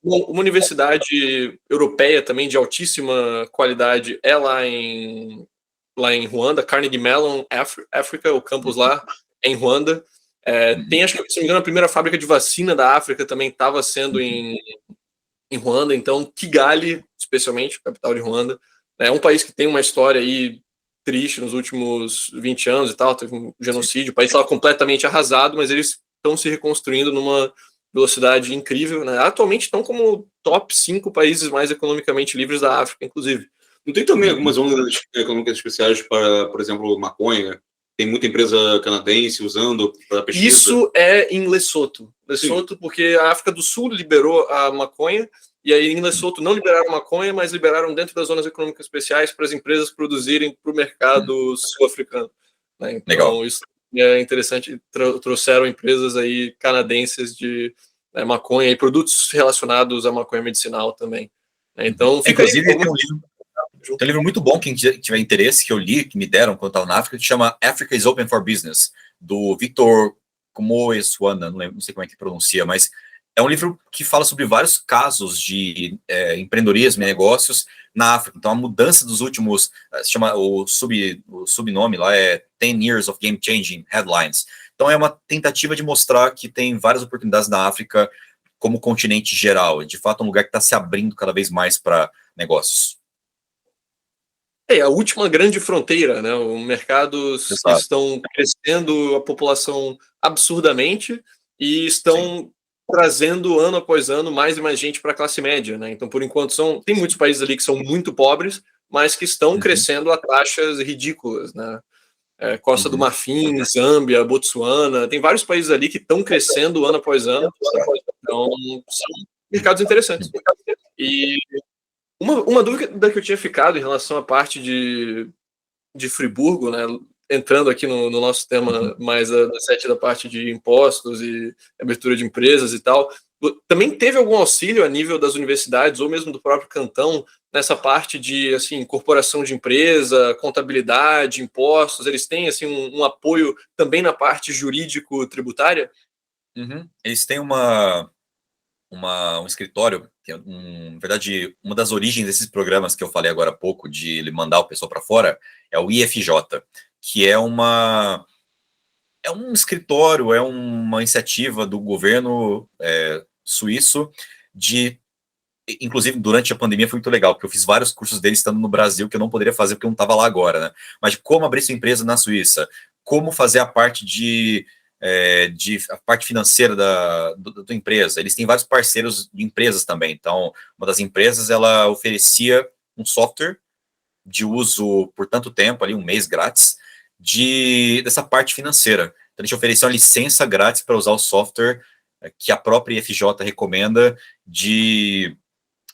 uma universidade europeia também de altíssima qualidade lá em Ruanda, Carnegie Mellon África, o campus lá é em Ruanda. Tem, acho que, se não me engano, a primeira fábrica de vacina da África também estava sendo em Ruanda. Então, Kigali, especialmente, capital de Ruanda, é um país que tem uma história aí triste nos últimos 20 anos e tal, teve um genocídio, o país estava completamente arrasado, mas eles estão se reconstruindo numa velocidade incrível, né? Atualmente estão como top 5 países mais economicamente livres da África, inclusive. Não tem também algumas ondas econômicas especiais para, por exemplo, maconha? Tem muita empresa canadense usando para pesquisa? Isso é em Lesoto. Lesoto, porque a África do Sul liberou a maconha, e aí em Lesoto não liberaram maconha, mas liberaram dentro das zonas econômicas especiais para as empresas produzirem para o mercado sul-africano, né? Então, legal. Isso é interessante. Trouxeram empresas aí canadenses de né, maconha e produtos relacionados à maconha medicinal também. Então, fica Inclusive, aí. tem um livro muito bom, quem tiver interesse, que eu li, que me deram quando eu estava na África, que chama Africa is Open for Business, do Victor Kumoeswana, não sei como é que pronuncia, mas é um livro que fala sobre vários casos de empreendedorismo e negócios na África. Então, a mudança dos últimos, se chama, o subnome lá é 10 Years of Game Changing Headlines. Então, é uma tentativa de mostrar que tem várias oportunidades na África como continente geral. De fato, um lugar que está se abrindo cada vez mais para negócios. É a última grande fronteira, né? Os mercados Exato. estão crescendo a população absurdamente e estão trazendo ano após ano mais e mais gente para a classe média, né? Então, por enquanto, tem muitos países ali que são muito pobres, mas que estão crescendo a taxas ridículas, né? Costa do Marfim, Zâmbia, Botsuana, tem vários países ali que estão crescendo ano após ano. Então, são mercados interessantes. E uma dúvida que eu tinha ficado em relação à parte de Friburgo, né, entrando aqui no nosso tema mais da sete da parte de impostos e abertura de empresas e tal, também teve algum auxílio a nível das universidades ou mesmo do próprio cantão nessa parte de assim incorporação de empresa, contabilidade, impostos? Eles têm assim um apoio também na parte jurídico-tributária? Eles têm um escritório, que é, na verdade, uma das origens desses programas que eu falei agora há pouco, de mandar o pessoal para fora, é o IFJ, que é um escritório, é uma iniciativa do governo suíço inclusive, durante a pandemia foi muito legal, porque eu fiz vários cursos deles estando no Brasil, que eu não poderia fazer porque eu não estava lá agora, né? Mas de como abrir sua empresa na Suíça, como fazer a parte a parte financeira da empresa. Eles têm vários parceiros de empresas também. Então, uma das empresas, ela oferecia um software de uso por tanto tempo, ali um mês grátis, dessa parte financeira. Então, a gente oferecia uma licença grátis para usar o software que a própria IFJ recomenda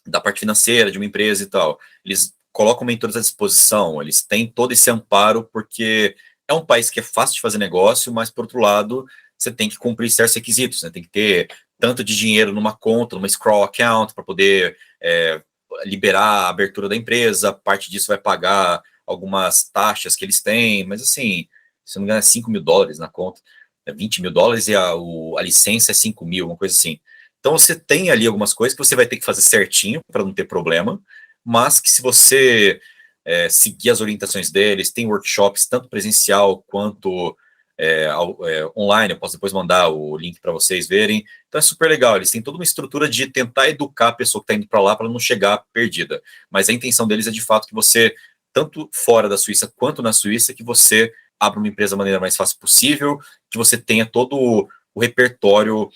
da parte financeira de uma empresa e tal. Eles colocam mentores à disposição, eles têm todo esse amparo, porque é um país que é fácil de fazer negócio, mas, por outro lado, você tem que cumprir certos requisitos, né? Tem que ter tanto de dinheiro numa conta, numa escrow account, para poder liberar a abertura da empresa, parte disso vai pagar algumas taxas que eles têm, mas assim, se não me engano é $5.000 na conta, $20.000 e a licença é 5.000, uma coisa assim. Então você tem ali algumas coisas que você vai ter que fazer certinho para não ter problema, mas que se você seguir as orientações deles, tem workshops tanto presencial quanto online, eu posso depois mandar o link para vocês verem. Então é super legal, eles têm toda uma estrutura de tentar educar a pessoa que está indo para lá para não chegar perdida. Mas a intenção deles é de fato que você, tanto fora da Suíça quanto na Suíça, que você abra uma empresa da maneira mais fácil possível, que você tenha todo o repertório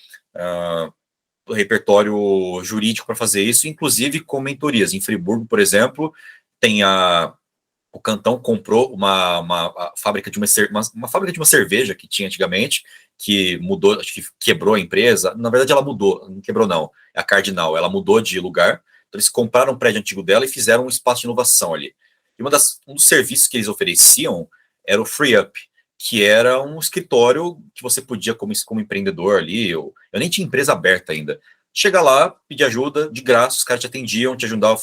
jurídico para fazer isso, inclusive com mentorias. Em Friburgo, por exemplo, tem o Cantão comprou uma fábrica de uma fábrica de uma cerveja que tinha antigamente, que mudou, acho que quebrou a empresa. Na verdade, ela mudou, não quebrou não, é a Cardinal, ela mudou de lugar. Então, eles compraram um prédio antigo dela e fizeram um espaço de inovação ali. E um dos serviços que eles ofereciam era o Free Up, que era um escritório que você podia, como empreendedor ali, eu nem tinha empresa aberta ainda, chega lá, pedir ajuda, de graça, os caras te atendiam, te ajudavam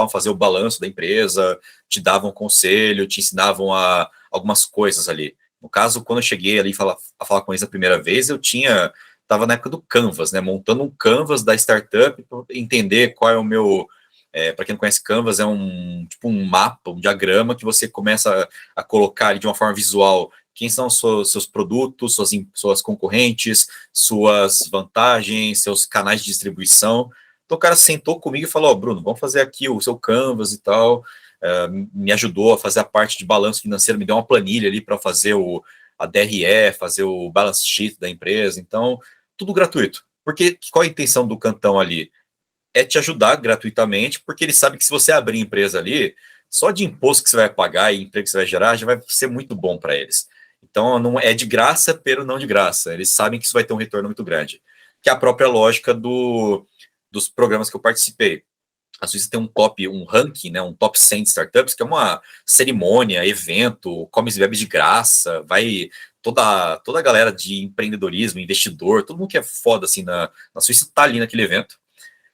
a fazer o balanço da empresa, te davam conselho, te ensinavam algumas coisas ali. No caso, quando eu cheguei ali a falar com eles a primeira vez, estava na época do Canvas, né, montando um Canvas da startup, para entender qual é o meu... para quem não conhece, Canvas é tipo um mapa, um diagrama que você começa a colocar ali de uma forma visual quem são os seus produtos, suas concorrentes, suas vantagens, seus canais de distribuição. Então o cara sentou comigo e falou, Bruno, vamos fazer aqui o seu Canvas e tal, me ajudou a fazer a parte de balanço financeiro, me deu uma planilha ali para fazer a DRE, fazer o balance sheet da empresa, então tudo gratuito. Porque qual a intenção do Cantão ali? É te ajudar gratuitamente, porque ele sabe que se você abrir empresa ali, só de imposto que você vai pagar e emprego que você vai gerar, já vai ser muito bom para eles. Então, não é de graça, pero não de graça. Eles sabem que isso vai ter um retorno muito grande. Que é a própria lógica dos programas que eu participei. A Suíça tem um ranking, né, um top 100 de startups, que é uma cerimônia, evento, come e bebe de graça, vai toda a galera de empreendedorismo, investidor, todo mundo que é foda assim na Suíça está ali naquele evento.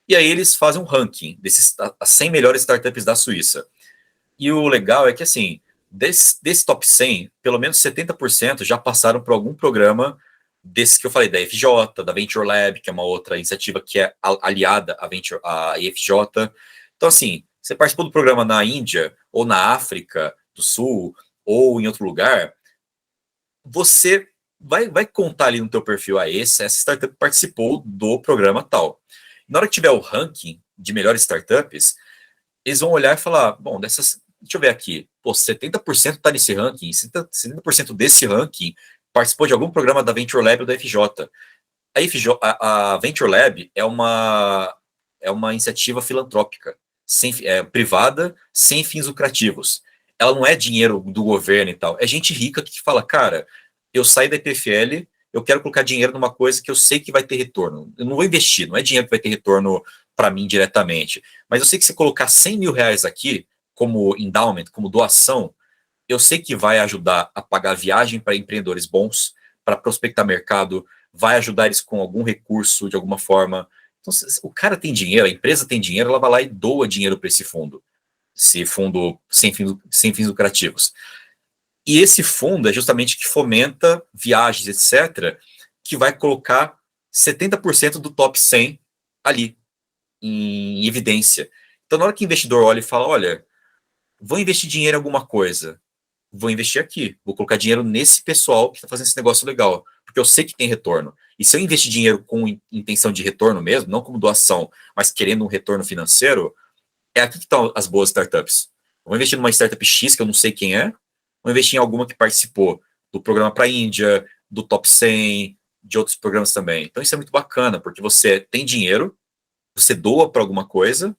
E aí eles fazem um ranking desses as 100 melhores startups da Suíça. E o legal é que, assim, desse top 100, pelo menos 70% já passaram por algum programa desses que eu falei, da FJ, da Venture Lab, que é uma outra iniciativa que é aliada à IFJ. Então, assim, você participou do programa na Índia, ou na África do Sul, ou em outro lugar, você vai contar ali no teu perfil, essa startup participou do programa tal. Na hora que tiver o ranking de melhores startups, eles vão olhar e falar, bom, deixa eu ver aqui, 70% está nesse ranking, 70% desse ranking participou de algum programa da Venture Lab ou da FJ. A Venture Lab é uma iniciativa filantrópica, privada, sem fins lucrativos. Ela não é dinheiro do governo e tal, é gente rica que fala, cara, eu saí da EPFL, eu quero colocar dinheiro numa coisa que eu sei que vai ter retorno. Eu não vou investir, não é dinheiro que vai ter retorno para mim diretamente. Mas eu sei que se colocar 100 mil reais aqui, como endowment, como doação, eu sei que vai ajudar a pagar viagem para empreendedores bons, para prospectar mercado, vai ajudar eles com algum recurso, de alguma forma. Então, se o cara tem dinheiro, a empresa tem dinheiro, ela vai lá e doa dinheiro para esse fundo sem fins lucrativos. E esse fundo é justamente que fomenta viagens, etc., que vai colocar 70% do top 100 ali, em evidência. Então, na hora que o investidor olha e fala, olha, vou investir dinheiro em alguma coisa, vou investir aqui, vou colocar dinheiro nesse pessoal que está fazendo esse negócio legal, porque eu sei que tem retorno. E se eu investir dinheiro com intenção de retorno mesmo, não como doação, mas querendo um retorno financeiro, é aqui que estão as boas startups. Eu vou investir numa startup X, que eu não sei quem é, vou investir em alguma que participou do programa para a Índia, do Top 100, de outros programas também. Então isso é muito bacana, porque você tem dinheiro, você doa para alguma coisa,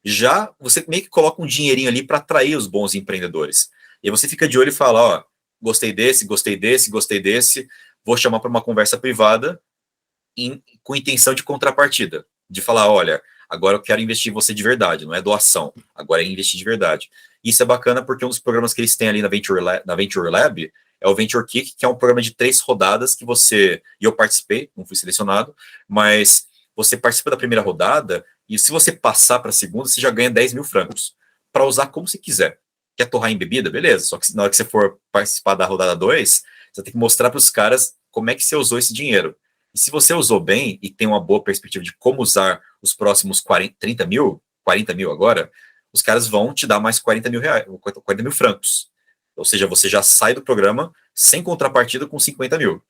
já você meio que coloca um dinheirinho ali para atrair os bons empreendedores. E aí você fica de olho e fala, ó, gostei desse, vou chamar para uma conversa privada com intenção de contrapartida, de falar, olha, agora eu quero investir em você de verdade, não é doação, agora é investir de verdade. Isso é bacana porque um dos programas que eles têm ali na Venture Lab é o Venture Kick, que é um programa de 3 rodadas que e eu participei, não fui selecionado, mas você participa da primeira rodada e se você passar para a segunda, você já ganha 10 mil francos para usar como você quiser. Quer torrar em bebida? Beleza, só que na hora que você for participar da rodada 2, você tem que mostrar para os caras como é que você usou esse dinheiro. E se você usou bem e tem uma boa perspectiva de como usar os próximos 40 mil agora, os caras vão te dar mais 40 mil reais, 40 mil francos. Ou seja, você já sai do programa sem contrapartida com 50 mil.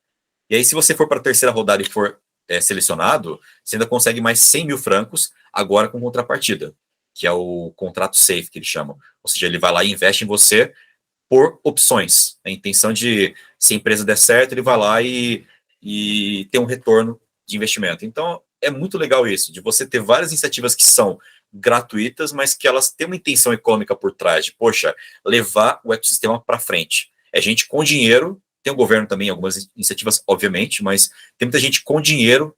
E aí, se você for para a terceira rodada e for selecionado, você ainda consegue mais 100 mil francos, agora com contrapartida, que é o contrato safe, que eles chamam. Ou seja, ele vai lá e investe em você por opções. A intenção de, se a empresa der certo, ele vai lá e ter um retorno de investimento. Então, é muito legal isso, de você ter várias iniciativas que são gratuitas, mas que elas têm uma intenção econômica por trás, de, poxa, levar o ecossistema para frente. É gente com dinheiro, tem o governo também, algumas iniciativas, obviamente, mas tem muita gente com dinheiro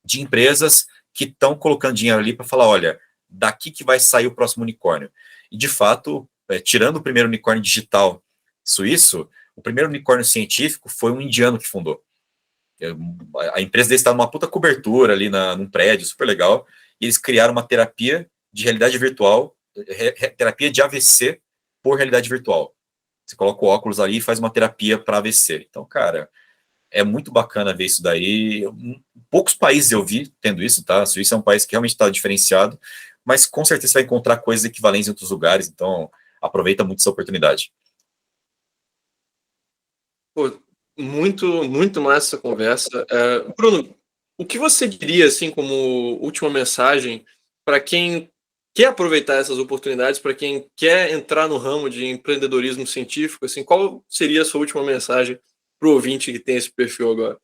de empresas que estão colocando dinheiro ali para falar, olha, daqui que vai sair o próximo unicórnio. E, de fato, tirando o primeiro unicórnio digital suíço, o primeiro unicórnio científico foi um indiano que fundou. A empresa deles está numa puta cobertura ali num prédio, super legal, e eles criaram uma terapia de realidade virtual, terapia de AVC por realidade virtual. Você coloca o óculos ali e faz uma terapia para AVC. Então, cara, é muito bacana ver isso daí. Poucos países eu vi tendo isso, tá? A Suíça é um país que realmente está diferenciado, mas com certeza você vai encontrar coisas equivalentes em outros lugares, então aproveita muito essa oportunidade. Pô, muito massa essa conversa. Bruno, o que você diria, assim, como última mensagem para quem quer aproveitar essas oportunidades, para quem quer entrar no ramo de empreendedorismo científico, assim, qual seria a sua última mensagem para o ouvinte que tem esse perfil agora?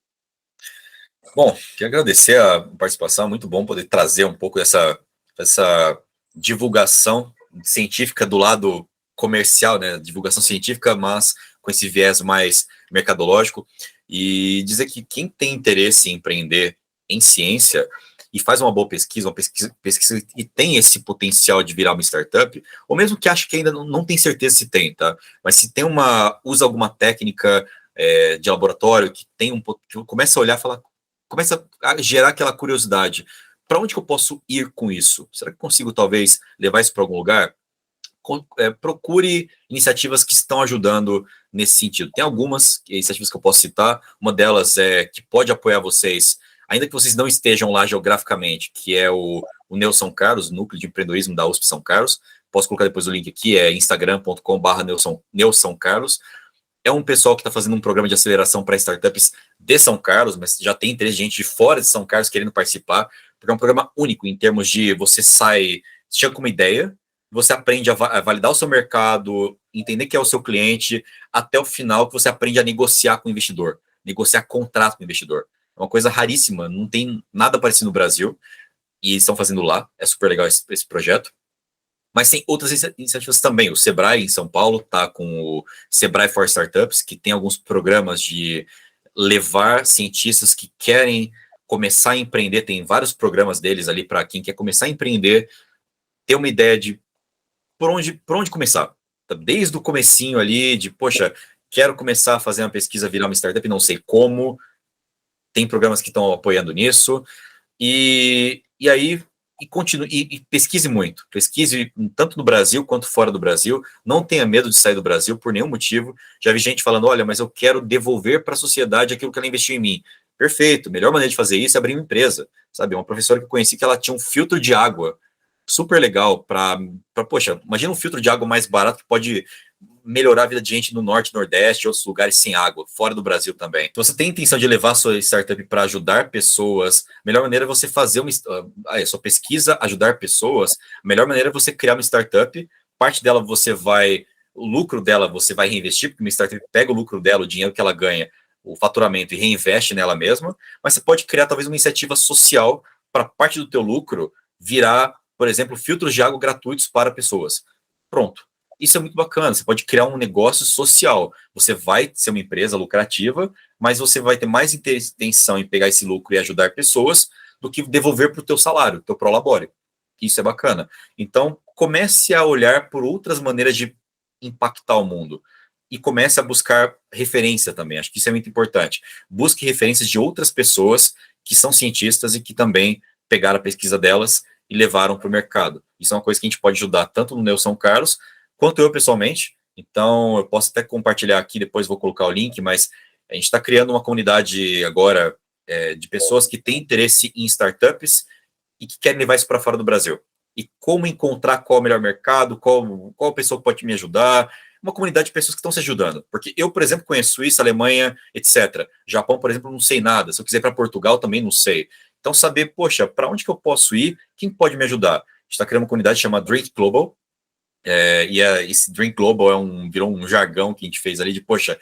Bom, quero agradecer a participação, muito bom poder trazer um pouco dessa divulgação científica do lado comercial, né, divulgação científica, mas com esse viés mais mercadológico, e dizer que quem tem interesse em empreender em ciência e faz uma boa pesquisa, e tem esse potencial de virar uma startup, ou mesmo que ache que ainda não tem certeza se tem, tá? Mas se tem usa alguma técnica de laboratório, que começa a olhar e falar, começa a gerar aquela curiosidade. Para onde que eu posso ir com isso? Será que eu consigo, talvez, levar isso para algum lugar? Procure iniciativas que estão ajudando nesse sentido. Tem algumas iniciativas que eu posso citar. Uma delas que pode apoiar vocês, ainda que vocês não estejam lá geograficamente, que é o Neo São Carlos, Núcleo de Empreendedorismo da USP São Carlos. Posso colocar depois o link aqui, é instagram.com/Neo São Carlos. É um pessoal que está fazendo um programa de aceleração para startups de São Carlos, mas já tem interesse de gente de fora de São Carlos querendo participar, porque é um programa único em termos de você chega com uma ideia, você aprende a validar o seu mercado, entender quem é o seu cliente, até o final que você aprende a negociar com o investidor, negociar contrato com o investidor. É uma coisa raríssima, não tem nada parecido no Brasil, e estão fazendo lá, é super legal esse projeto. Mas tem outras iniciativas também. O Sebrae, em São Paulo, está com o Sebrae for Startups, que tem alguns programas de levar cientistas que querem começar a empreender. Tem vários programas deles ali para quem quer começar a empreender, ter uma ideia de por onde começar. Desde o comecinho ali, de, poxa, quero começar a fazer uma pesquisa, virar uma startup, não sei como. Tem programas que estão apoiando nisso. E aí... E pesquise muito, pesquise tanto no Brasil quanto fora do Brasil, não tenha medo de sair do Brasil por nenhum motivo. Já vi gente falando, olha, mas eu quero devolver para a sociedade aquilo que ela investiu em mim. Perfeito, a melhor maneira de fazer isso é abrir uma empresa, sabe? Uma professora que eu conheci que ela tinha um filtro de água super legal poxa, imagina um filtro de água mais barato que pode melhorar a vida de gente no Norte, Nordeste, outros lugares sem água, fora do Brasil também. Se você tem a intenção de levar a sua startup para ajudar pessoas, a melhor maneira é você fazer a sua pesquisa, ajudar pessoas, a melhor maneira é você criar uma startup, parte dela o lucro dela você vai reinvestir, porque uma startup pega o lucro dela, o dinheiro que ela ganha, o faturamento e reinveste nela mesma, mas você pode criar talvez uma iniciativa social para parte do teu lucro virar, por exemplo, filtros de água gratuitos para pessoas. Pronto. Isso é muito bacana, você pode criar um negócio social, você vai ser uma empresa lucrativa, mas você vai ter mais intenção em pegar esse lucro e ajudar pessoas do que devolver para o teu salário, teu prolabore. Isso é bacana. Então, comece a olhar por outras maneiras de impactar o mundo e comece a buscar referência também, acho que isso é muito importante. Busque referências de outras pessoas que são cientistas e que também pegaram a pesquisa delas e levaram para o mercado. Isso é uma coisa que a gente pode ajudar tanto no Neo São Carlos, quanto eu pessoalmente. Então, eu posso até compartilhar aqui, depois vou colocar o link, mas a gente está criando uma comunidade agora de pessoas que têm interesse em startups e que querem levar isso para fora do Brasil. E como encontrar qual é o melhor mercado, qual pessoa pode me ajudar. Uma comunidade de pessoas que estão se ajudando. Porque eu, por exemplo, conheço Suíça, Alemanha, etc. Japão, por exemplo, não sei nada. Se eu quiser ir para Portugal, também não sei. Então, saber, poxa, para onde que eu posso ir? Quem pode me ajudar? A gente está criando uma comunidade chamada Drink Global, esse Drink Global virou um jargão que a gente fez ali de, poxa,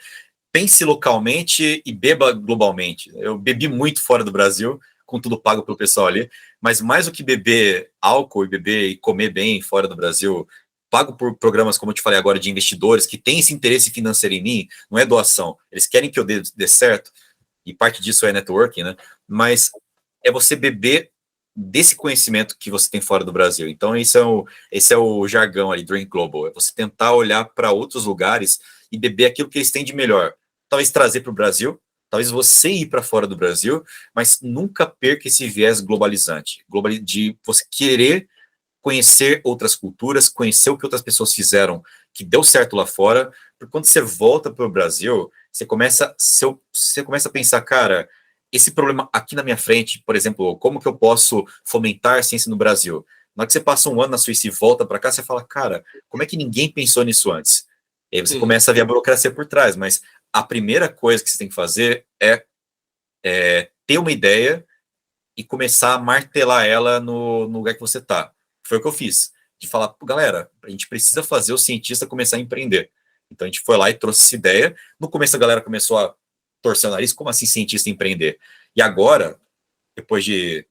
pense localmente e beba globalmente. Eu bebi muito fora do Brasil, com tudo pago pelo pessoal ali, mas mais do que beber álcool e comer bem fora do Brasil, pago por programas, como eu te falei agora, de investidores que têm esse interesse financeiro em mim, não é doação, eles querem que eu dê certo, e parte disso é networking, né? Mas é você beber desse conhecimento que você tem fora do Brasil. Então, esse é o jargão ali, Drink Global, é você tentar olhar para outros lugares e beber aquilo que eles têm de melhor. Talvez trazer para o Brasil, talvez você ir para fora do Brasil, mas nunca perca esse viés globalizante, de você querer conhecer outras culturas, conhecer o que outras pessoas fizeram, que deu certo lá fora, porque quando você volta para o Brasil, você começa a pensar, cara, esse problema aqui na minha frente, por exemplo, como que eu posso fomentar a ciência no Brasil? Na hora que você passa um ano na Suíça e volta para cá, você fala, cara, como é que ninguém pensou nisso antes? E aí você começa a ver a burocracia por trás, mas a primeira coisa que você tem que fazer é ter uma ideia e começar a martelar ela no lugar que você está. Foi o que eu fiz, de falar, galera, a gente precisa fazer o cientista começar a empreender. Então a gente foi lá e trouxe essa ideia. No começo a galera começou a torcer o nariz, como assim cientista empreender? E agora, depois de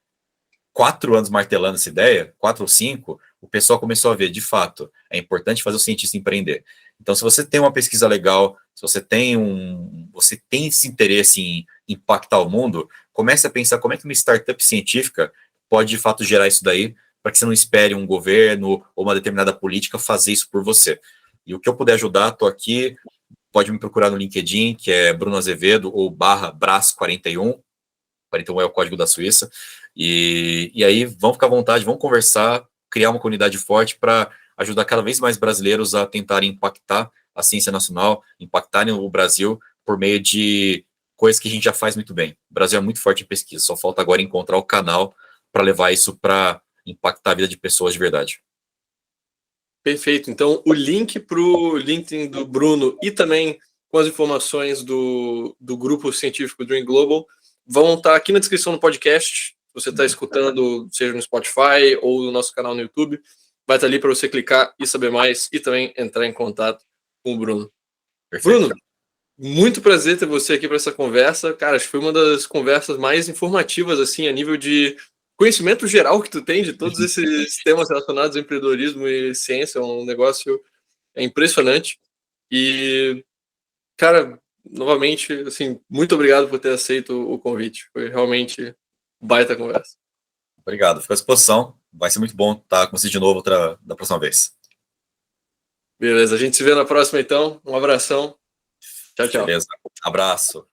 4 anos martelando essa ideia, 4 ou 5, o pessoal começou a ver, de fato, é importante fazer o cientista empreender. Então, se você tem uma pesquisa legal, se você tem esse interesse em impactar o mundo, comece a pensar como é que uma startup científica pode, de fato, gerar isso daí, para que você não espere um governo ou uma determinada política fazer isso por você. E o que eu puder ajudar, estou aqui. pode me procurar no LinkedIn, que é Bruno Azevedo, ou /Bras41, 41 é o código da Suíça, e aí vão ficar à vontade, vão conversar, criar uma comunidade forte para ajudar cada vez mais brasileiros a tentarem impactar a ciência nacional, impactarem o Brasil por meio de coisas que a gente já faz muito bem. O Brasil é muito forte em pesquisa, só falta agora encontrar o canal para levar isso para impactar a vida de pessoas de verdade. Perfeito. Então, o link para o LinkedIn do Bruno e também com as informações do grupo científico Dream Global vão estar aqui na descrição do podcast. Se você está escutando, seja no Spotify ou no nosso canal no YouTube, vai estar ali para você clicar e saber mais e também entrar em contato com o Bruno. Perfeito. Bruno, muito prazer ter você aqui para essa conversa. Cara, acho que foi uma das conversas mais informativas, assim, a nível de conhecimento geral que tu tem de todos esses temas relacionados ao empreendedorismo e ciência. É um negócio impressionante. E, cara, novamente, assim, muito obrigado por ter aceito o convite. Foi realmente baita conversa. Obrigado, fico à disposição. Vai ser muito bom estar com você de novo da próxima vez. Beleza, a gente se vê na próxima, então. Um abração. Tchau, tchau. Beleza, abraço.